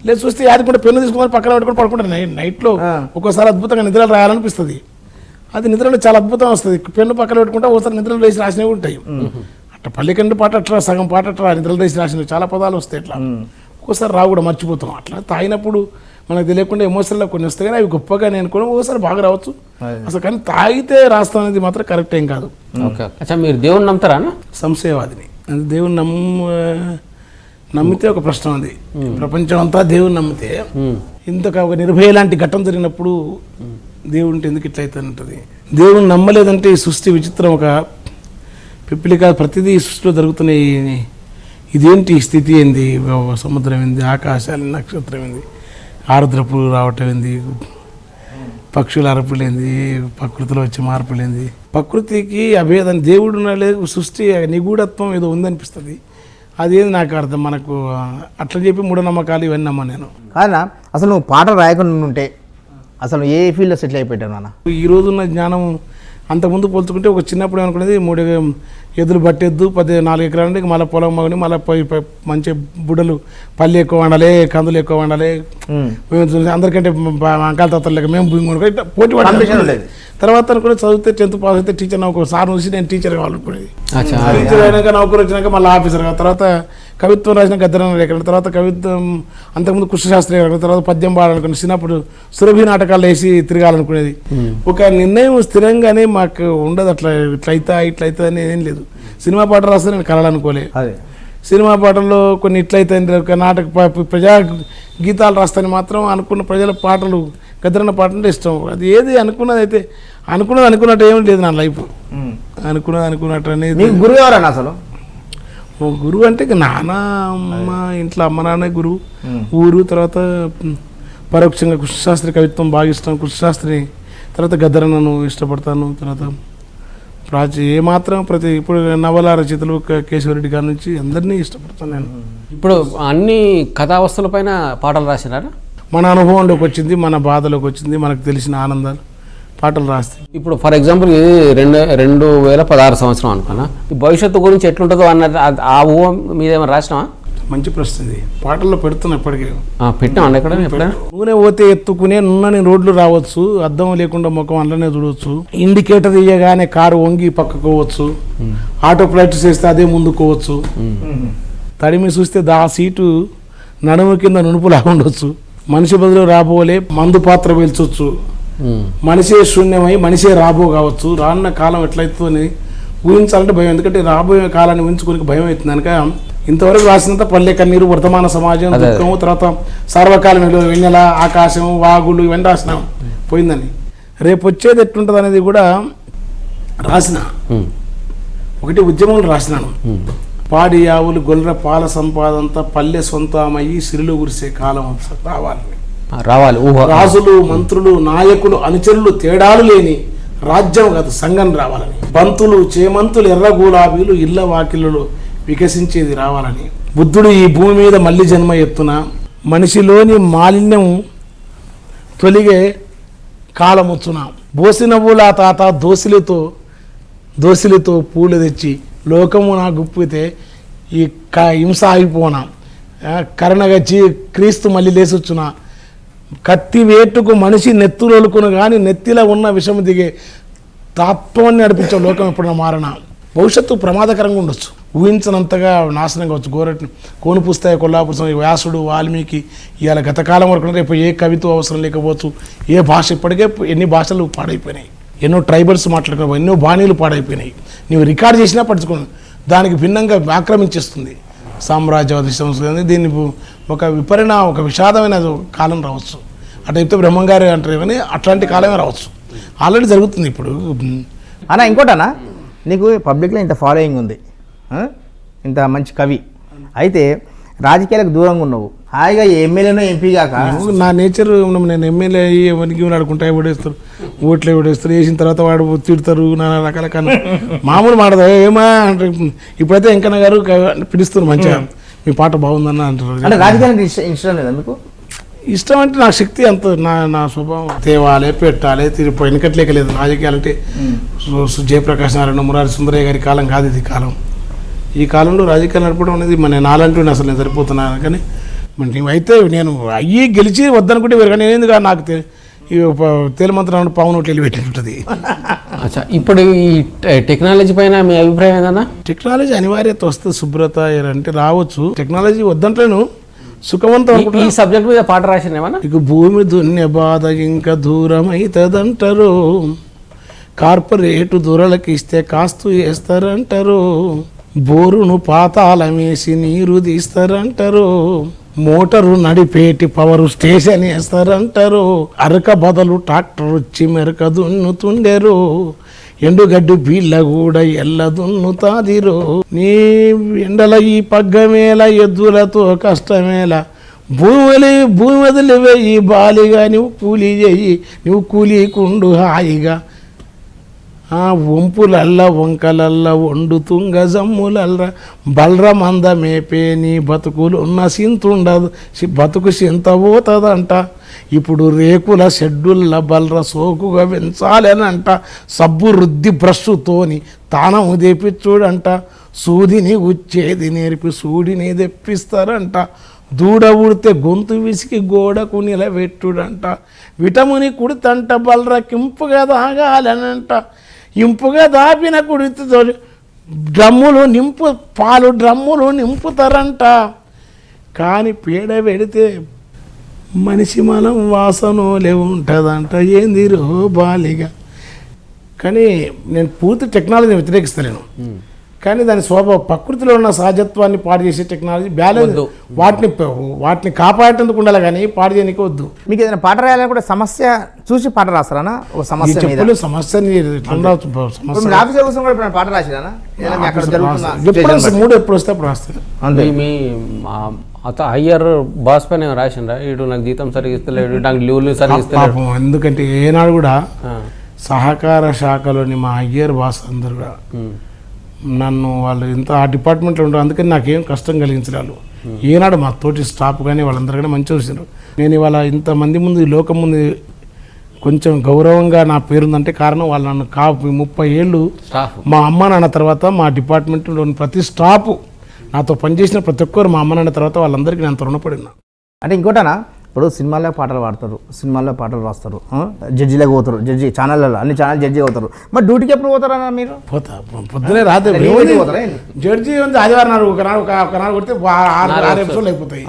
లేదు చూస్తే యాది కూడా పెన్ను తీసుకుని పక్కన పెట్టుకుని పడుకుంటాను. నైట్లో ఒక్కోసారి అద్భుతంగా నిద్రలు రాయాలనిపిస్తుంది. అది నిద్రలో చాలా అద్భుతం వస్తుంది. పెన్ను పక్కన పెట్టుకుంటే ఒకసారి నిద్రలు వేసి రాసినవి ఉంటాయి. అట్లా పల్లెకండి పాట అట్లా సగం పాట అట్లా నిద్రలేసి రాసిన చాలా పదాలు వస్తాయి ఇట్లా. ఒక్కోసారి రావు కూడా మర్చిపోతాం. అట్లా తాగినప్పుడు మనకు తెలియకుండా ఎమోషనల్గా కొన్ని వస్తాయి కానీ అవి గొప్పగా నేను అనుకోవడం ఒకసారి బాగా రావచ్చు అసలు. కానీ తాగితే రాస్తాం అనేది మాత్రం కరెక్ట్ ఏం కాదు. ఓకే. అచ్చా, మీరు దేవుని నమ్ముతారా? సంశయవాదిని. అది దేవుని నమ్మితే ఒక ప్రశ్న ఉంది. ప్రపంచం అంతా దేవుని నమ్మితే ఇంతక ఒక నిర్భయ లాంటి ఘట్టం జరిగినప్పుడు దేవుడి ఎందుకు ఇట్లా అయితే ఉంటుంది. దేవుని నమ్మలేదంటే ఈ సృష్టి విచిత్రం. ఒక పిప్పిలి కాదు, ప్రతిదీ ఈ సృష్టిలో జరుగుతున్నాయి. ఇదేంటి ఈ స్థితి ఏంది? సముద్రం ఏంది, ఆకాశాలు, నక్షత్రం ఏంది, ఆరుద్రపు రావటం ఏంది, పక్షుల అరుపులేంది, ప్రకృతిలో వచ్చే మార్పులేంది, ప్రకృతికి అభేదం, దేవుడు లేదు, సృష్టి నిగూఢత్వం ఏదో ఉందనిపిస్తుంది. అదేది నాకు అర్థం. మనకు అట్లా చెప్పి మూఢనమ్మకాలు ఇవన్నీ నమ్మను నేను. కాదన్నా, అసలు నువ్వు పాట రాయకుండా ఉంటే అసలు ఏ ఫీల్డ్లో సెటిల్ అయిపోయావు నాన్న? ఈ రోజున్న జ్ఞానం అంతకుముందు పోల్చుకుంటే ఒక చిన్నప్పుడు ఏమనుకునేది 3 ఎద్దులు బట్టెద్దు 4 ఎకరాలు అంటే మళ్ళీ పొలం మగని మళ్ళీ మంచి బుడ్డలు పల్లి ఎక్కువ వండాలి, కందులు ఎక్కువ వండాలి, అందరికంటే అంకాల తాతలు లేక మేము భూమి కొనుక్కొని పోటీ పడాలి. తర్వాత అనుకునే చదివితే 10th పాస్ అయితే టీచర్ నౌకరు సార్ చూసి నేను టీచర్ కావాలనుకునేది. టీచర్ అయినాక నౌకరు వచ్చినాక మళ్ళీ ఆఫీసర్ కావాలి. తర్వాత కవిత్వం రాసిన గద్దరన్న లేక తర్వాత కవిత్వం అంతకుముందు కృష్ణశాస్త్రి తర్వాత పద్యం పాడాలనుకునే. చిన్నప్పుడు సురభి నాటకాలు వేసి తిరగాలనుకునేది. ఒక నిర్ణయం స్థిరంగానే మాకు ఉండదు. అట్లా ఇట్లయితే అని ఏం లేదు. సినిమా పాట రాస్తే నేను కలాలనుకోలే. సినిమా పాటల్లో కొన్ని ఇట్లయితే నాటక ప్రజా గీతాలు రాస్తాను మాత్రం అనుకున్న ప్రజల పాటలు గద్దరన్న పాట అంటే ఇష్టం. అది ఏది అనుకున్నది అనుకున్నట్టు ఏమి లేదు నా లైఫ్. అనుకున్నట్టు అనేది. గురువు ఎవరన్నా అసలు? గురువు అంటే నాన్న అమ్మ, ఇంట్లో అమ్మ నాన్న గురువు. ఊరు తర్వాత పరోక్షంగా కృష్ణశాస్త్రి కవిత్వం బాగా ఇష్టం. కృష్ణశాస్త్రి తర్వాత గద్దరన్నను ఇష్టపడతాను. తర్వాత ఏమాత్రం ఇప్పుడు నవల రచయితలు కేశవరెడ్డి గారి నుంచి అందరినీ ఇష్టపడతాను నేను. ఇప్పుడు అన్ని కథావస్తుల పైన పాటలు రాసినారా? మన అనుభవంలోకి వచ్చింది, మన బాధలోకి వచ్చింది, మనకు తెలిసిన ఆనందాలు పాటలు రాస్తే. ఇప్పుడు ఫర్ ఎగ్జాంపుల్ ఇది 2016 సంవత్సరం అనుకున్నా, ఈ భవిష్యత్తు గురించి ఎట్లుంటుందో అన్నది ఆ ఊహ మీదేమైనా రాసినావా? మంచి ప్రశ్న ఇది. పాటల్లో పెడుతున్నా ఇప్పటికే. పెట్టామండి ఎక్కడ ఎప్పుడైనా? నూనె పోతే ఎత్తుకునే నున్నని రోడ్లు రావచ్చు, అద్దం లేకుండా ముఖం అందులోనే చూడవచ్చు, ఇండికేటర్ ఇయ్యగానే కారు వంగి పక్కకోవచ్చు, ఆటో ఫ్లైట్ చేస్తే అదే ముందుకోవచ్చు, తడిమి చూస్తే సీటు నడుము కింద నునుపులాగా ఉండొచ్చు, మనిషి బదులు రాబోలే మందు పాత్ర పీల్చొచ్చు, మనిషే శూన్యమై మనిషే రాబో కావచ్చు, రానున్న కాలం ఎట్లయితుందని ఊహించాలంటే భయం. ఎందుకంటే రాబోయే కాలాన్ని ఊహించుకోనికి భయం అవుతుంది కనుక ఇంతవరకు రాసినంత పల్లె కన్నీరు, వర్తమాన సమాజం, దుఃఖము, తర్వాత సార్వకాలం వెన్నెల, ఆకాశం, వాగులు ఇవన్నీ రాసినాం పోయిందని. రేపు వచ్చేది ఎట్లుంటుంది అనేది కూడా రాసిన. ఒకటి ఉద్యమంలో రాసినాను. పాడి ఆవులు గొల్ర పాల సంపాదంతా పల్లె సొంతమయ్యి సిరులు కురిసే కాలం రావాలి. రాజులు, మంత్రులు, నాయకులు, అనుచరులు తేడాలు లేని రాజ్యం కాదు సంఘం రావాలని. బంతులు, చేమంతులు, ఎర్ర గులాబీలు ఇళ్ల వాకిళ్ళు వికసించేది రావాలని. బుద్ధుడు ఈ భూమి మీద మళ్ళీ జన్మ ఎత్తున మనిషిలోని మాలిన్యం తొలిగే కాలముచ్చున. బోసినవ్వుల తాత దోసిలితో పూలు తెచ్చి లోకము నా గుప్పితే ఈ హింస ఆగిపోనా. కరణగచ్చి క్రీస్తు మళ్ళీ లేసొచ్చున. కత్తి వేటుకు మనిషి నెత్తులొలుకును కానీ నెత్తిలో ఉన్న విషము దిగే తత్వాన్ని నడిపించే లోకం ఎప్పుడైనా మారణ. భవిష్యత్తు ప్రమాదకరంగా ఉండొచ్చు, ఊహించనంతగా నాశనం కావచ్చు. కోను పుస్తక కొల్లాపురం వ్యాసుడు, వాల్మీకి ఇవాళ గతకాలం వరకు రేపు ఏ కవిత్వం అవసరం లేకపోవచ్చు. ఏ భాష ఇప్పటికే ఎన్ని భాషలు పాడైపోయినాయి, ఎన్నో ట్రైబల్స్ మాట్లాడుకున్నావు, ఎన్నో బాణీలు పాడైపోయినాయి. నీవు రికార్డ్ చేసినా పట్టుకోను, దానికి భిన్నంగా ఆక్రమించేస్తుంది సామ్రాజ్యవాది సంస్కృతి. దీన్ని ఒక విషాదమైన కాలం రావచ్చు. అటైతే బ్రహ్మంగారు అంటారు కానీ అట్లాంటి కాలమే రావచ్చు. ఆల్రెడీ జరుగుతుంది ఇప్పుడు. అన్న ఇంకోటన్నా, నీకు పబ్లిక్లో ఇంత ఫాలోయింగ్ ఉంది, ఇంత మంచి కవి, అయితే రాజకీయాలకు దూరంగా ఉన్నావు, హాయిగా ఎమ్మెల్యేనో ఎంపీ కాక. నా నేచర్ నేను ఎమ్మెల్యే అయ్యి ఎవరికి ఆడుకుంటా ఎవడేస్తారు, ఓట్లు ఎవడేస్తారు, వేసిన తర్వాత వాడు తిడతారు, నానా రకరకాల మామూలు మాడదా ఏమా అంటే. ఇప్పుడైతే వెంకన్న గారు పిలుస్తారు మంచిగా, మీ పాట బాగుందన్న అంటారు. అంటే రాజకీయానికి ఇష్టం లేదా మీకు? ఇష్టం అంటే నా శక్తి అంత, నా స్వభావం తేవాలి పెట్టాలి తిరిగిపోయి వెనకట్లేకలేదు. రాజకీయాలంటే జయప్రకాష్ నారాయణ, మురారి సుందరయ్య గారి కాలం కాదు ఇది కాలం. ఈ కాలంలో రాజకీయాలు నడపడం అనేది నాలంటూ అసలు నేను సరిపోతున్నాను. కానీ నీవైతే నేను అయ్యి గెలిచి వద్దనుకుంటే వేరు, కానీ ఏంది కాదు నాకు ఈ తేలిమంత్రం పావు నోట్లు వెళ్ళి పెట్టింటుంది. అచ్చా, ఇప్పుడు ఈ టెక్నాలజీ పైన మీ అభిప్రాయం ఏదన్నా? టెక్నాలజీ అనివార్యత వస్తుంది, శుభ్రత అంటే రావచ్చు. టెక్నాలజీ వద్దంటేను సుఖవంతం. ఈ సబ్జెక్ట్ మీద పాట రాసిన ఏమన్నా? ఇక భూమి దున్య బాధ ఇంకా దూరం అవుతుందంటారు, కార్పొరేటు దొరలకి ఇస్తే కాస్తూ వేస్తారంటారు, బోరును పాతాళమేసి నీరు తీస్తారంటారు, మోటారు నడిపేటి పవరు స్టేషన్ వేస్తారంటారు, అరక బదులు ట్రాక్టర్ వచ్చి మెరక దున్నుతుండెరు, ఎండుగడ్డు బీళ్ళ కూడా ఎల్ల దున్నుతాదిరు, నీ ఎండల ఈ పగ్గమేల ఎద్దులతో కష్టమేల, భూమి వదిలి వెయ్యి బాలిగా నువ్వు కూలీ చెయ్యి, నువ్వు కూలీకుండు హాయిగా, వంపులల్ల వంకలల్ల వండుతుంగ జమ్ములల్ల బల్ర మంద మేపే నీ బతుకులు ఉన్న సింతుండదు, బతుకు సింత పోతుందంట, ఇప్పుడు రేకుల షెడ్డుల్ల బల్ర సోకుగా పెంచాలనంట, సబ్బు రుద్ది బ్రష్తోని తానము తెప్పించుడంట, సూదిని ఉచ్చేది నేర్పి సూడిని తెప్పిస్తారంట, దూడ ఉడితే గొంతు విసికి గోడకు నిలబెట్టుడంట, విటముని కుడితంట బల్ర కింపుగా తాగాలనంట, ఇంపుగా దాపిన కుడితో డ్రమ్ములు నింపు పాలు డ్రమ్ములు నింపుతారంట, కానీ పీడ పెడితే మనిషి మనం వాసనోలే ఉంటుందంట, ఏంది రో బాలిగా. కానీ నేను పూర్తి టెక్నాలజీని వ్యతిరేకిస్తలేను, కానీ దాని ప్రకృతిలో ఉన్న సహజత్వాన్ని పాడు చేసే టెక్నాలజీ బ్యాలెన్స్ వాటిని కాపాడేందుకు ఉండాలి, కానీ పాడు చేయడానికి వద్దు. మీకు ఏదైనా పాట రాయాలని కూడా సమస్య చూసి పాట రాస్తారా? ఒక సమస్య సమస్యని ఆఫీసర్ కోసం కూడా పాట రాసినా? మూడు ఎప్పుడు వస్తే అప్పుడు రాస్తాను. మీ హయ్యర్ బాస్ పైన రాసిండ్రా, ఇటు నాకు జీతం సరిగ్గా ఇస్తలేడు, నాకు లీవ్లు సరిగ్గా ఇస్తలేడు? ఎందుకంటే ఏనాడు కూడా సహకార శాఖలోని మా హయ్యర్ బాస్ అందరు కూడా నన్ను వాళ్ళు ఇంత ఆ డిపార్ట్మెంట్లో ఉంటారు, అందుకని నాకేం కష్టం కలిగించలేదు. ఏనాడు మా తోటి స్టాఫ్ కానీ వాళ్ళందరూ కానీ మంచిగా చూసినారు. నేను ఇవాళ ఇంతమంది ముందు ఈ లోకం ముందు కొంచెం గౌరవంగా నా పేరుందంటే కారణం వాళ్ళు నన్ను 30 ఏళ్ళు మా అమ్మ నాన్న తర్వాత మా డిపార్ట్మెంట్లోని ప్రతి స్టాఫ్ నాతో పనిచేసిన ప్రతి ఒక్కరు మా అమ్మ నాన్న తర్వాత వాళ్ళందరికీ నేను అంత రుణపడినా. అంటే ఇంకోటనా, ఇప్పుడు సినిమాల్లో పాటలు పాడతారు, సినిమాల్లో పాటలు రాస్తారు, జడ్జిలకు పోతారు, జడ్జి ఛానళ్ళలో అన్ని ఛానల్ జడ్జి అవుతారు, మరి డ్యూటీకి ఎప్పుడు పోతారన్నా మీరు? పొద్దునే రాత్రి జడ్జి ఉంది, ఆదివారం నాడు ఒకనాడు కొడితే 6 ఎపిసోడ్లు అయిపోతాయి,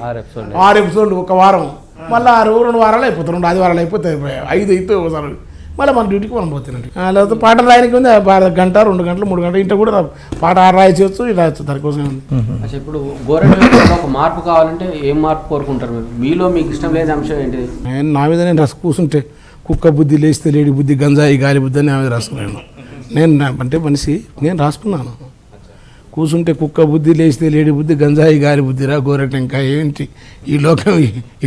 6 ఎపిసోడ్లు ఒక వారం, మళ్ళీ 2 వారాలు అయిపోతాయి, 2 ఆదివారాలు అయిపోతాయి, 5 అయితే ఒకసారి మళ్ళీ మన డ్యూటీకి మనం పోతున్నాండి. లేకపోతే పాటలు రాయడానికి ఉంది, గంట 2 గంటలు 3 గంటలు ఇంట్లో కూడా పాట రాయచ్చు, ఇది రాయచ్చు, దానికోసం ఉంది. అసలు ఇప్పుడు గవర్నమెంట్ ఒక మార్పు కావాలంటే ఏం మార్పు కోరుకుంటారు మీరు? మీలో మీకు ఇష్టం లేని అంశం ఏంటిది? నా మీద నేను రసం కూర్చుంటే కుక్క బుద్ధి లేస్తే లేడి బుద్ధి, గంజాయి గాలి బుద్ధి అని నా మీద రాసుకున్నాను. నేను అంటే మనిషి నేను రాసుకున్నాను, కూర్చుంటే కుక్క బుద్ధి లేస్తే లేడి బుద్ధి, గంజాయి గాలి బుద్ధిరా గోరట, ఇంకా ఏంటి ఈ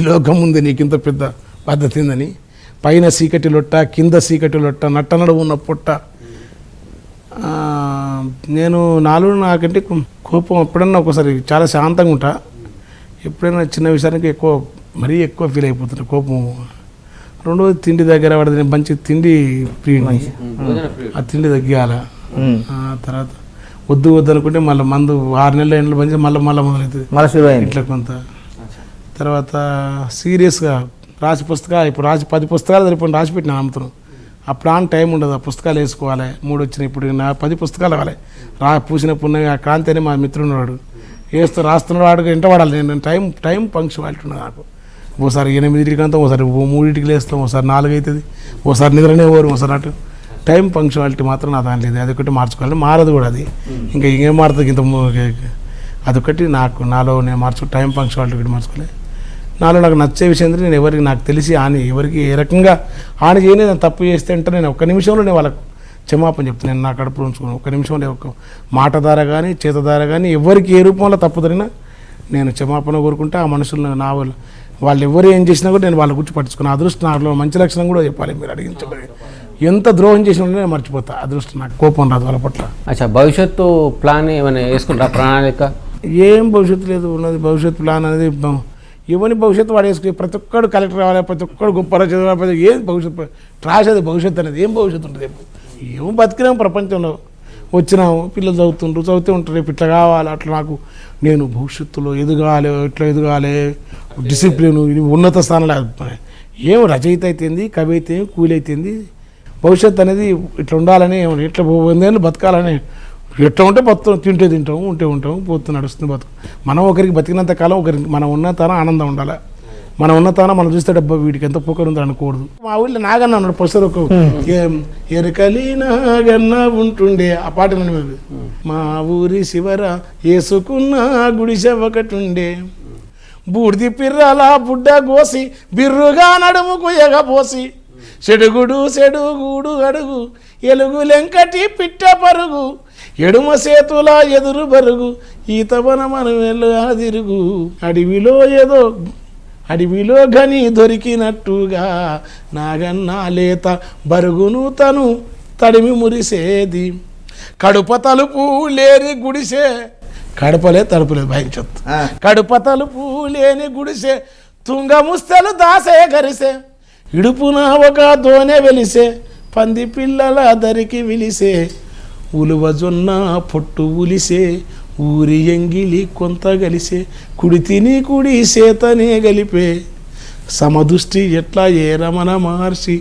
లోకం ఉంది నీకింత పెద్ద పద్ధతి ఉందని, పైన సీకటి లొట్ట కింద సీకటి లొట్ట నట్టనడు ఉన్న పొట్ట. నేను నాకంటే కోపం ఎప్పుడన్నా ఒకసారి చాలా శాంతంగా ఉంటా, ఎప్పుడైనా చిన్న విషయానికి మరీ ఎక్కువ ఫీల్ అయిపోతుంటా కోపం. రెండోది తిండి దగ్గర పడదు, మంచి తిండి ప్రియుని, ఆ తిండి తగ్గాల. తర్వాత వద్దు అనుకుంటే మళ్ళీ మందు 6 నెలల ఎండలు పని మళ్ళీ మొదలవుతుంది ఇట్లా కొంత. తర్వాత సీరియస్గా రాసి పుస్తకాలు ఇప్పుడు 10 పుస్తకాలు సరిపోయి రాసి పెట్టిన అమ్ముతున్నాను. అప్పుడు టైం ఉండదు, ఆ పుస్తకాలు వేసుకోవాలి. 3 వచ్చినాయి, ఇప్పుడు నా 10 పుస్తకాలు కావాలి. పూసిన పుణ్యం ఆ క్రాంతి అని మా మిత్రుడు వాడు రాస్తున్నాడు, వాడికి ఇంట వాడాలి. నేను టైం పంక్చువాలిటీ ఉన్నది నాకు. ఓసారి 8కి అంతా, ఓసారి 3కి లేస్తాం, ఓసారి 4 అవుతుంది, ఓసారి నిద్రనే పోరు, ఒకసారి అటు. టైం పంక్చువాలిటీ మాత్రం నా దాని లేదు, అదొకటి మార్చుకోవాలి. మారదు కూడా అది, ఇంకా ఇంకేం మారుతుంది ఇంత అదొకటి నాలో నేను టైం పంక్చువాలిటీ ఒకటి మార్చుకోవాలి. నాకు నచ్చే విషయం ఏంటంటే నేను ఎవరికి నాకు తెలిసి ఎవరికి ఏ రకంగా చేయని నేను తప్పు చేస్తే అంటే నేను 1 నిమిషంలో నేను వాళ్ళకు క్షమాపణ చెప్తాను. నేను నా కడుపులో ఉంచుకుని 1 నిమిషంలో ఒక మాట ద్వారా కానీ చేత ద్వారా కానీ ఎవరికి ఏ రూపంలో తప్పు జరిగినా నేను క్షమాపణ కోరుకుంటే ఆ మనుషులను వాళ్ళు ఎవరు ఏం చేసినా కూడా నేను వాళ్ళ గురించి పట్టించుకున్నాను. అదృష్టం నాలో మంచి లక్షణం కూడా చెప్పాలి. మీరు అడిగించబడి ఎంత ద్రోహం చేసినా నేను మర్చిపోతా. అదృష్టం, నాకు కోపం రాదు వాళ్ళ పట్ల. అచ్చా, భవిష్యత్తు ప్లాన్ ఏమైనా వేసుకుంటా? ప్రణాళిక ఏం భవిష్యత్తు లేదు ఉన్నది. భవిష్యత్తు ప్లాన్ అనేది ఎవరి భవిష్యత్తు వాడు వేసుకుని ప్రతి ఒక్కడు కలెక్టర్ అవ్వాలి, ప్రతి ఒక్కడు గొప్ప చదవాలి, ఏం భవిష్యత్తు రాసేది భవిష్యత్తు అనేది ఏం భవిష్యత్తు ఉంటుంది? ఏమో బతికినాము ప్రపంచంలో, వచ్చినాము, పిల్లలు చదువుతూ ఉంటారు, రేపు ఇట్లా కావాలి అట్లా. నాకు నేను భవిష్యత్తులో ఎదగాలి, ఇట్లా ఎదగాలి, డిసిప్లిన్, ఉన్నత స్థానంలో ఏం రచయిత అయితేంది, కవి అయితే కూలి అయితేంది, భవిష్యత్తు అనేది ఇట్లా ఉండాలని, ఇట్లా 100 ఏళ్ళు బతకాలని, ఎట్లా ఉంటే తింటే తింటాము, ఉంటే ఉంటాము, పోతూ నడుస్తుంది బతుకు. మనం ఒకరికి బతికినంత కాలం ఒకరికి మనం ఉన్నతాన ఆనందం ఉండాలి. మనం ఉన్నతాన మనం చూస్తే డబ్బా వీడికి ఎంత పోకరు ఉందో అనకూడదు. మా ఊళ్ళో నాగన్న ఉన్నాడు పసురకు, ఎరకలి నాగన్న ఉంటుండే ఆ పాట వినలేదు. మా ఊరి శివర వేసుకున్న గుడిసె ఒకటుండే, బూడిది పిర్రాల బుడ్డ గోసి బిర్రుగా నడుముకు ఎగపోసి, చెడుగుడు అడుగు ఎలుగు లెంకటి పిట్ట పరుగు, ఎడుమ సేతుల ఎదురు బరుగు ఈతవన మనమెల్లు తిరుగు, అడవిలో గని దొరికినట్టుగా నాగన్న లేత బరుగును తను తడిమి మురిసేది, కడుప తలుపు లేని గుడిసే, కడపలే తలుపులేదు భయించొద్దు, కడుప తలుపు లేని గుడిసే తుంగ ముస్తలు దాసే గరిసే, ఇడుపున ఒక దోనె వెలిసే పంది పిల్లల దరికి విలిసే, ఉలువ జొన్న పొట్టు ఉలిసే ఊరి ఎంగిలి కొంత గలిసే, కుడి తిని కుడి సేతనే గలిపే, సమదృష్టి ఎట్లా ఏ రమణ మహర్షి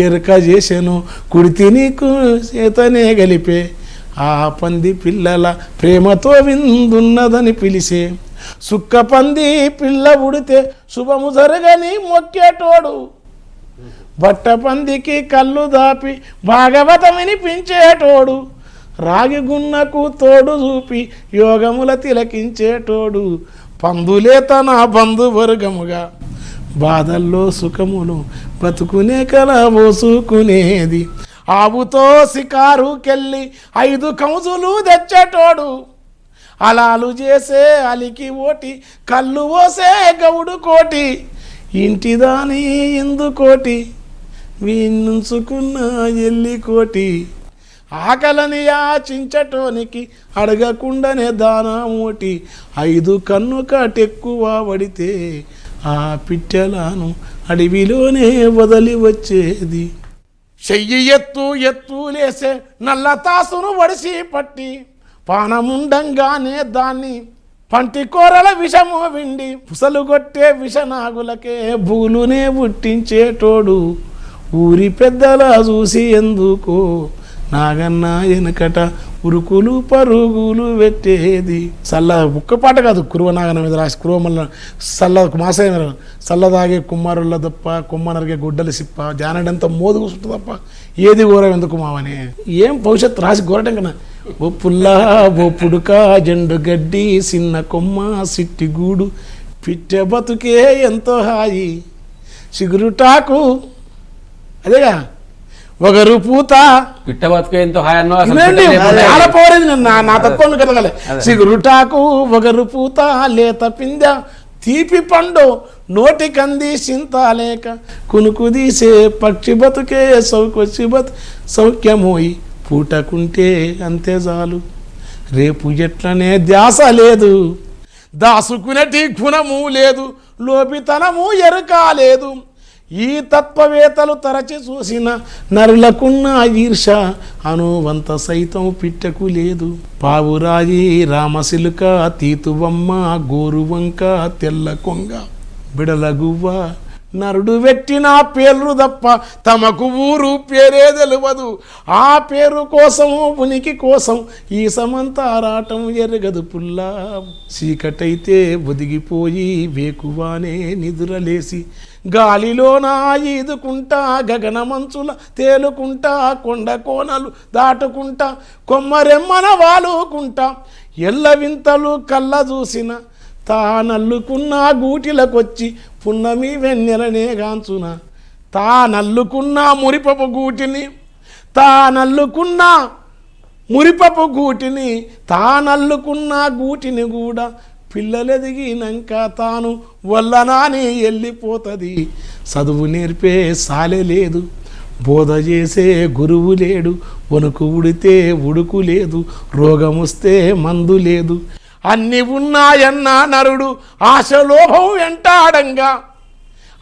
ఎరక చేసెను, కుడి తిని సేతనే గలిపే, ఆ పంది పిల్లల ప్రేమతో విందున్నదని పిలిసే, సుక్క పంది పిల్ల ఉడితే శుభము జరగని మొక్కేటోడు, బట్ట పందికి కళ్ళు దాపి భాగవతం వినిపించేటోడు, రాగి గున్నకు తోడు చూపి యోగముల తిలకించేటోడు, పందులే తన బంధువర్గముగా బాధల్లో సుఖమును బతుకునే కల పోసుకునేది, ఆవుతో సికారుకెళ్ళి 5 కంసులు తెచ్చేటోడు, అలాలు చేసే అలికి ఓటి కళ్ళు పోసే గౌడు కోటి, ఇంటిదాని ఎందుకోటి వీణుంచుకున్న ఎల్లి కోటి, ఆకలని యాచించటోనికి అడగకుండానే దానమోటి, 5 కన్ను కాటెక్కువ పడితే ఆ పిట్టెలను అడవిలోనే వదిలి వచ్చేది, చెయ్యి ఎత్తులేసే నల్ల తాసును వడిసి పట్టి పానముండంగానే దాన్ని పంటి కూరల విషము విండి, పుసలు కొట్టే విషనాగులకే భూలునే పుట్టించేటోడు, ఊరి పెద్దల చూసి ఎందుకో నాగన్న వెనుకట ఉరుకులు పరుగులు పెట్టేది. ఉక్క పాట కాదు, కురువ నాగన్న మీద రాసి కురువ మల్ల మాసైన చల్లదాగే కుమ్మారుల తప్ప కుమ్మనరిగే గుడ్డలు సిప్ప జానడంతా మోదు కూర్చుంటుంది తప్ప ఏది ఘోరం ఎందుకు మావని, ఏం భవిష్యత్తు రాసి ఘోరటం కన్నా, ఓ పుల్లా ఓ పుడుక జెండు గడ్డి చిన్న కొమ్మ సిట్టి గూడు పిట్టె బతుకే ఎంతో హాయి, చిగురుటాకు అదేగా ఒకరు పూత పిట్ట బతుకే ఎంతో హాయి అన్న చాలా పోరేది నా తత్వం కదగలే, చిగురుటాకు ఒకరు పూత లేత పింద తీపి పండు నోటికంది చింతాలేక, కునుకు తీసే పక్షి బతుకే సౌఖ్యమోయి పూటకుంటే అంతే చాలు, రేపు ఎట్లనే ధ్యాస లేదు, దాసుకునేటి గుణము లేదు, లోపితనము ఎరుక లేదు, ఈ తత్వవేత్తలు తరచి చూసిన నరులకున్న ఈర్ష అనువంత సైతం పిట్టకు లేదు, పావురాయి రామసిలుక తీతువమ్మ గోరువంక తెల్ల కొంగ బిడలగువ్వ నరుడు పెట్టిన పేర్లు తప్ప తమకు ఊరు పేరే తెలియదు, ఆ పేరు కోసము ఉనికి కోసం ఈ సమంత ఆరాటం ఎరగదు పుల్లా, చీకటైతే ఒదిగిపోయి వేకువానే నిదురలేసి గాలిలోన ఈదుకుంటా గగన మంచుల తేలుకుంటా కొండ కోనలు దాటుకుంటా కొమ్మరెమ్మన వాలుకుంటా, ఎల్ల వింతలు కళ్ళ చూసిన తానల్లుకున్న గూటిలకొచ్చి పున్నమి వెన్నెలనే గాంచున, తానల్లుకున్న మురిపపు గూటిని తానల్లుకున్న గూటిని కూడా పిల్లలెదిగినాక తాను వల్లనాని వెళ్ళిపోతుంది, చదువు నేర్పే సాలే లేదు, బోధ చేసే గురువు లేడు, వణుకు ఉడితే ఉడుకు లేదు, రోగమొస్తే మందు లేదు, అన్ని ఉన్నాయన్న నరుడు ఆశలోభం వెంటాడంగా,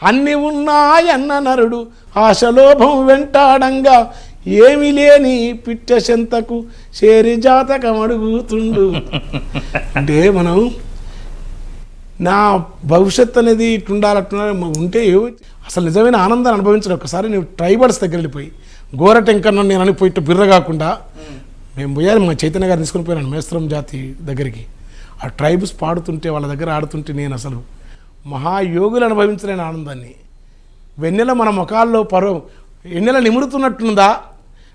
అన్ని ఉన్నాయన్న నరుడు ఆశలోభం వెంటాడంగా, ఏమి లేని పిట్ట చెంతకు చేరి జాతకం అడుగుతుండు. అంటే మనం నా భవిష్యత్ అనేది ఇట్లుండాలి ఉంటే అసలు నిజమైన ఆనందాన్ని అనుభవించడం. ఒకసారి నువ్వు ట్రైబల్స్ దగ్గర వెళ్ళిపోయి ఘోర టెంకర్ నేను అనిపోయి బిర్ర కాకుండా మేము పోయాలి. మా చైతన్య గారు తీసుకుని పోయాను మేస్త్రం జాతి దగ్గరికి. ఆ ట్రైబ్స్ పాడుతుంటే వాళ్ళ దగ్గర ఆడుతుంటే నేను అసలు మహాయోగులు అనుభవించలేని ఆనందాన్ని. వెన్నెల మన ముఖాల్లో ఎన్నెల నిమురుతున్నట్టుందా,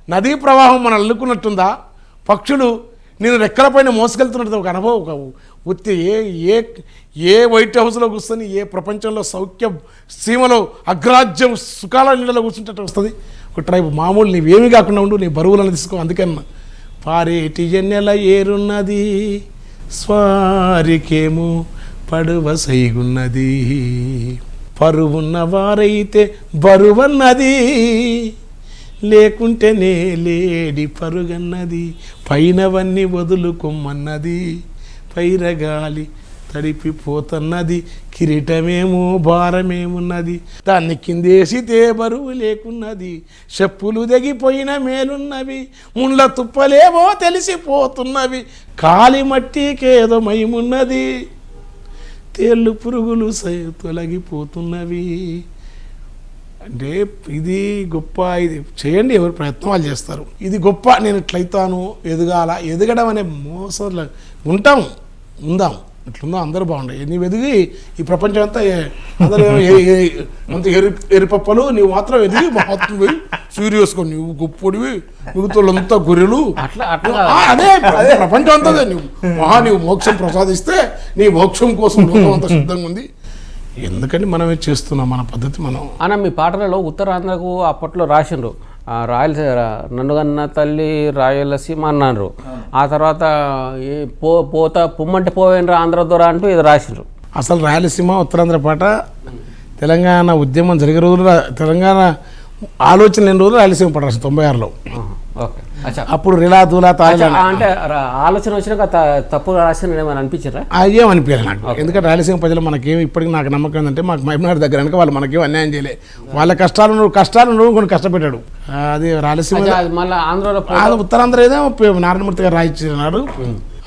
నదీ ప్రవాహం మనం అల్లుకున్నట్టుందా, పక్షులు నేను రెక్కలపైన మోసుకెళ్తున్నట్టు ఒక అనుభవం. ఒక ఉత్తి ఏ వైట్ హౌస్లో కూర్చొని ఏ ప్రపంచంలో సౌఖ్య సీమలో అగ్రాజ్యం సుఖాల నీళ్ళలో కూర్చుంటే వస్తుంది ఒక ట్రైబ్. మామూలు నీవేమీ కాకుండా ఉండు, నీ బరువులను తీసుకో. అందుకన్నా పారేటి ఎన్నెల ఏరున్నది స్వారికేమో పడువ సైగున్నది, పరువున్న వారైతే బరువన్నది, లేకుంటేనే లేడి పరుగన్నది, పైనవన్నీ వదులుకొమ్మన్నది, పైరగాలి తడిపిపోతున్నది, కిరీటమేమో భారమేమున్నది, దాన్ని కిందేసితే బరువు లేకున్నది, చెప్పులు తెగిపోయిన మేలున్నవి, ముండ్ల తుప్పలేమో తెలిసిపోతున్నవి, కాలి మట్టికేదో మయమున్నది, తేళ్ళు పురుగులు తొలగిపోతున్నవి. అంటే ఇది గొప్ప, ఇది చేయండి, ఎవరు ప్రయత్నం వాళ్ళు చేస్తారు. ఇది గొప్ప, నేను ఇట్లయితాను, ఎదగాల, ఎదగడం అనే మోసంలో ఉందాం, ఇట్లుందా అందరూ బాగుండవు. నీవు ఎదిగి ఈ ప్రపంచం అంతా అందరూ అంత ఎరిపప్పలు, నీవు మాత్రం ఎదిగి మహాత్మ పోయి సూర్యోసుకో, నువ్వు గొప్పడివి, మిగతాళ్ళంతా గొర్రెలు, అదే ప్రపంచం అంతా నీవు మోక్షం ప్రసాదిస్తే నీ మోక్షం కోసం లోకం అంతా సిద్ధంగా ఉంది. ఎందుకని మనమే చేస్తున్నాం మన పద్ధతి. మనం అన్న మీ పాటలలో ఉత్తరాంధ్రకు అప్పట్లో రాసిండ్రు, నన్నుగన్న తల్లి రాయలసీమ అన్నారు. ఆ తర్వాత పొమ్మంటే పోవేనరా ఆంధ్ర దొర అంటూ ఇది రాసిండ్రు. అసలు రాయలసీమ ఉత్తరాంధ్ర పాట తెలంగాణ ఉద్యమం జరిగే రోజులు, తెలంగాణ ఆలోచన లేని రోజులు రాయలసీమ పాట రాసింది 96లో. అప్పుడు రిలా దూలా తాజా అంటే ఆలోచన వచ్చినాక తప్పు రాసిన ఏమైనా అనిపించారా? అయ్యేం అనిపించాలి నాకు. ఎందుకంటే రాయలసీమ ప్రజలు మనకేమి ఇప్పటికీ నాకు నమ్మకం ఏంటంటే మాకు మహబూబ్నగర్ దగ్గర కనుక వాళ్ళు మనకేం అన్యాయం చేయలే. వాళ్ళ కష్టాలు కొన్ని కష్టపెట్టాడు. అది రాయలసీమ మళ్ళీ ఆంధ్రలో ఉత్తరాంధ్ర ఏదో నారాయణమూర్తి గారు రాయించినాడు.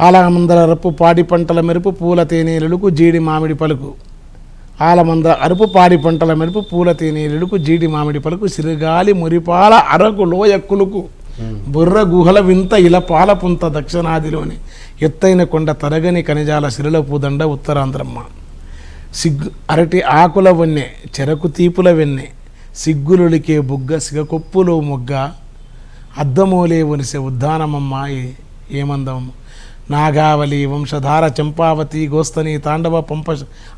ఆలమందర అరుపు పాడి పంటల మెరుపు పూల తేనెలుకు జీడి మామిడి పలుకు, ఆలమందర అరుపు పాడి పంటల మెరుపు పూల తేనెలుకు జీడి మామిడి పలుకు, సిరుగాలి మురిపాల అరకు లోయక్కులకు, బుర్ర గుహల వింత ఇలా పాలపుంత దక్షిణాదిలోని ఎత్తైన కొండ తరగని ఖనిజాల సిరుల పూదండ ఉత్తరాంధ్రమ్మ, అరటి ఆకుల వన్నె చెరకు తీపుల వెన్నె, సిగ్గులొలికే బుగ్గ సిగకొప్పులో మొగ్గ, అద్దమూలే ఒనిసే ఉద్దానమమ్మ ఏమందం, నాగావళి వంశధార చంపావతి గోస్తని తాండవ పంప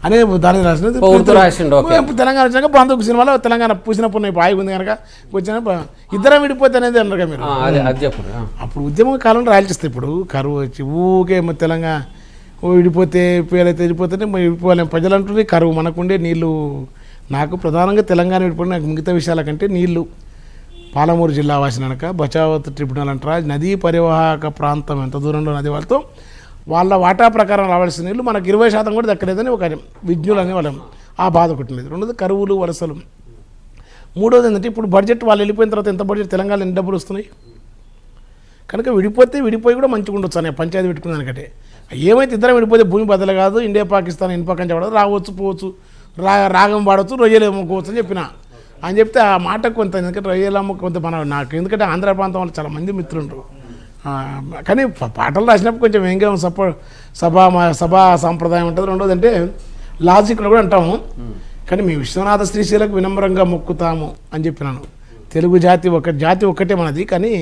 అనే దాని రాసినది తెలంగాణ వచ్చినాక బంధుకు సినిమాలో తెలంగాణ పూసినప్పుడు బాయి ఉంది కనుక వచ్చిన ఇద్దరం విడిపోతే అనేది అన్నారు మీరు. అప్పుడు ఉద్యమం కాలంలో రాయల్చిస్తే ఇప్పుడు కరువు వచ్చి ఊకే తెలంగాణ విడిపోతే పేరైతే విడిపోతే విడిపోలేం ప్రజలు అంటుండే. కరువు మనకుండే నీళ్ళు, నాకు ప్రధానంగా తెలంగాణ విడిపోయి నాకు మిగతా విషయాల కంటే నీళ్ళు. పాలమూరు జిల్లా వాసినక బచావత్ ట్రిబ్యునల్ అంటారా, నదీ పరివాహక ప్రాంతం ఎంత దూరంలో నది వాళ్ళతో వాళ్ళ వాటా ప్రకారం రావాల్సిన నీళ్ళు మనకు 20% కూడా దక్కలేదని ఒక విజ్ఞులు అనే వాళ్ళం ఆ బాధ కొట్టినది. రెండోది కరువులు వలసలు. మూడోది ఏంటంటే ఇప్పుడు బడ్జెట్ వాళ్ళు వెళ్ళిపోయిన తర్వాత ఎంత బడ్జెట్ తెలంగాణ ఎన్ని డబ్బులు వస్తున్నాయి కనుక విడిపోయి కూడా మంచిగా ఉండొచ్చు అనే పంచాయతీ పెట్టుకున్న దానికంటే. ఏమైతే ఇద్దరం విడిపోతే భూమి బదులు కాదు, ఇండియా పాకిస్తాన్ ఇన్పక్కన చెప్పడం రావచ్చు పోవచ్చు, రాగం పాడవచ్చు, రొయ్యలు అమ్ముకోవచ్చు అని చెప్పిన అని చెప్తే ఆ మాట కొంత, ఎందుకంటే రొయ్యలమ్మ కొంత నాకు ఎందుకంటే ఆంధ్ర ప్రాంతం వాళ్ళు చాలా మంది మిత్రులు. కానీ పాటలు రాసినప్పుడు కొంచెం వ్యంగ్యం సభా సాంప్రదాయం ఉంటుంది. రెండోది అంటే లాజిక్లో కూడా అంటాము. కానీ మీ విశ్వనాథ శ్రీశైలకు వినమ్రంగా మొక్కుతాము అని చెప్పినాను. తెలుగు జాతి ఒక్కటే మనది, కానీ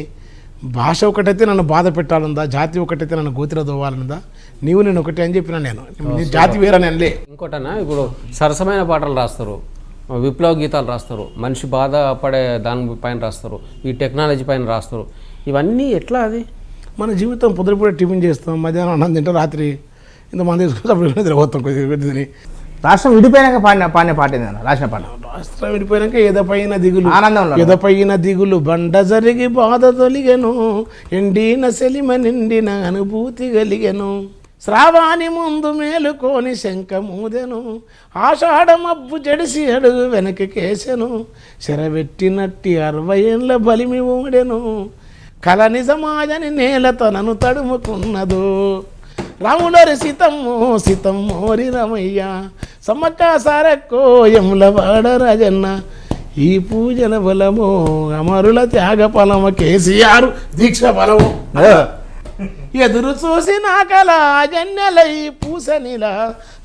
భాష ఒకటైతే నన్ను బాధ పెట్టాలందా, జాతి ఒకటైతే నన్ను గోతిలో దోవాలనుందా, నేను ఒకటే అని చెప్పినా. నేను జాతి వేరని అనలే. ఇంకోటనా ఇప్పుడు సరసమైన పాటలు రాస్తారు, విప్లవ గీతాలు రాస్తారు, మనిషి బాధపడే దానిపైన రాస్తారు, ఈ టెక్నాలజీ పైన రాస్తారు. ఇవన్నీ ఎట్లా? అది మన జీవితం పొద్దుపూట టిఫిన్ చేస్తాం, మధ్యాహ్నం అన్నం తింటాం, రాత్రి ఇంతమంది తిరగొస్తాం కొద్దిగా. రాష్ట్రం విడిపోయాక పాడిన పాట ఏందన్న రాసిన పాట? రాష్ట్రం విడిపోయాక ఎదపైన దిగులు ఆనందంలో, ఎదపైన దిగులు బండ జరిగి బాధ తొలిగెను, ఎండిన సెలిమ నిండిన అనుభూతి కలిగెను, శ్రావాణి ముందు మేలుకోని శంఖ మూదెను, ఆషాఢ మబ్బు జడిసి అడుగు వెనక్కి కేసెను, చెరబెట్టినట్టి 60 ఏళ్ళ బలిమి ఊడెను, కల నిజమాజని నేల తనను తడుముకున్నదో, రాములోరి సీతమ్మో సీతమ్మోరి రమయ్య సమ్మక్క సారక్కో యముల వాడ రాజన్న ఈ పూజల బలము అమరుల త్యాగ ఫలము కేసీఆర్ దీక్ష బలము ఎదురు చూసి నా కళ జన్యలై పూసనిలా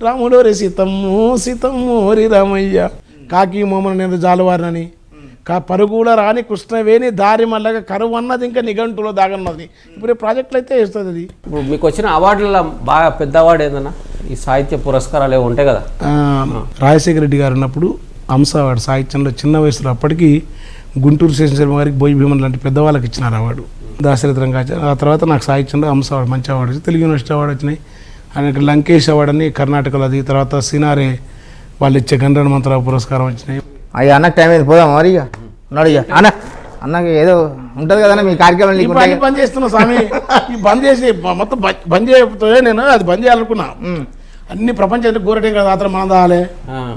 రాములోరి సీతమ్మోరి రమయ్య కాకి మోమను నేను జాలువారనని పరుగుల రాని కృష్ణవేణి దారి మల్లగా కరువు అన్నది ఇంకా నిఘంటులో దాగన్నది ఇప్పుడు ఈ ప్రాజెక్టులు అయితే వేస్తుంది అది. ఇప్పుడు మీకు వచ్చిన అవార్డులలో బాగా పెద్ద అవార్డు ఏందన్నా ఈ సాహిత్య పురస్కారాలు ఏమి ఉంటాయి కదా? రాజశేఖర రెడ్డి గారు ఉన్నప్పుడు హంస అవార్డు సాహిత్యంలో చిన్న వయసులో అప్పటికి గుంటూరు శేషన్ శర్మ గారికి బోయి భీమన్ లాంటి పెద్దవాళ్ళకి ఇచ్చినారు అవార్డు దాశరథ రంగాచార్య. ఆ తర్వాత నాకు సాహిత్యంలో హంస అవార్డు మంచి అవార్డు వచ్చి తెలుగు యూనివర్సిటీ అవార్డు వచ్చినాయి. ఆయనకి లంకేష్ అవార్డు అని కర్ణాటకలో అది. తర్వాత సినారే వాళ్ళు ఇచ్చే గండ్ర హనుమంతరావు పురస్కారం వచ్చినాయి. అయ్యా అన్నకు టైం అయింది పోదాం మరి ఇక ఉన్నాడు ఇక అన్నకి ఏదో ఉంటుంది కదా మీ కార్యక్రమం బంద్ చేస్తున్నా స్వామి ఈ బంద్ చేసి మొత్తం బంద్ చేయకపోతే నేను అది బంద్ చేయాలనుకున్నా. అన్ని ప్రపంచం గోరటెంకడ రాత్రి మనం తాగాలి,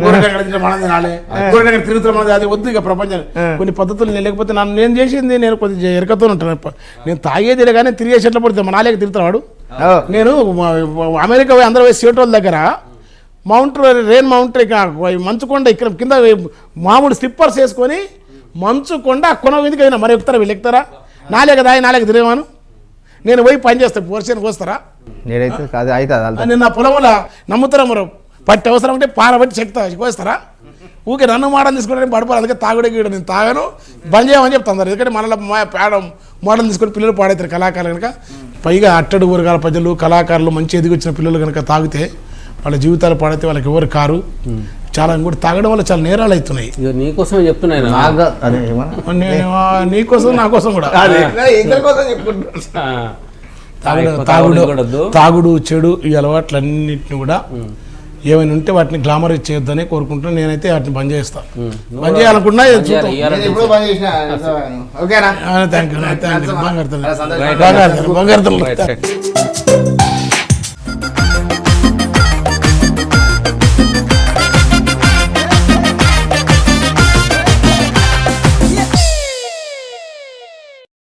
గోరటెంకడ తింటే మనం తినాలి, గోరటెంకడ తిరుగుతున్న మనం అది వద్దు. ఇక ప్రపంచం కొన్ని పద్ధతులు నేను లేకపోతే నేను చేసింది నేను కొద్దిగా ఎరకతో ఉంటాను. నేను తాగేది కానీ తిరిగే చెట్లు పడితే మన నాలేక తిరుగుతున్నాడు. నేను అమెరికా పోయి అందరూ పోయి సీటోళ్ళ దగ్గర రెయిన్ మౌంట్ మంచుకొండ ఇక్కడ కింద మామూలు స్లిప్పర్స్ వేసుకొని మంచుకొండ కొన ఎందుకు అయినా మరి ఎక్కుతారా వీళ్ళు ఎక్కుతారా? నాలేక తిరిగాను నేను పోయి పని చేస్తాను. వర్షానికి వస్తారా నేనైతే కాదు అవుతుంది నేను నా పొలంలో నమ్ముతారా మరో పట్టి అవసరం అంటే పారబట్టి చెక్తా కోస్తారా? ఊకే నన్ను మోడల్ తీసుకుంటే పడిపోరు. అందుకే తాగుడే గీయడం నేను తాగాను బంద్ చేయమని చెప్తాను. ఎందుకంటే మనలో పేడ మోడల్ తీసుకొని పిల్లలు పాడవుతారు కళాకారులు కనుక. పైగా అట్టడు ఊరగాల ప్రజలు కళాకారులు మంచి ఎదిగొచ్చిన పిల్లలు కనుక తాగితే వాళ్ళ జీవితాలు పాడైతే వాళ్ళకి ఎవరు కారు. చాలా కూడా తాగడం వల్ల చాలా నేరాలు అవుతున్నాయి. నీకోసమే చెప్తున్నాను, నీకోసం నా కోసం కూడా. తాగుడు చెడు ఈ అలవాట్లన్నింటినీ కూడా ఏమైనా ఉంటే వాటిని గ్లామర్ చేయొద్దని కోరుకుంటున్నా. నేనైతే వాటిని బంద్ చేస్తాను. బంద్ చేయాలనుకున్నా థ్యాంక్ యూ బంగారు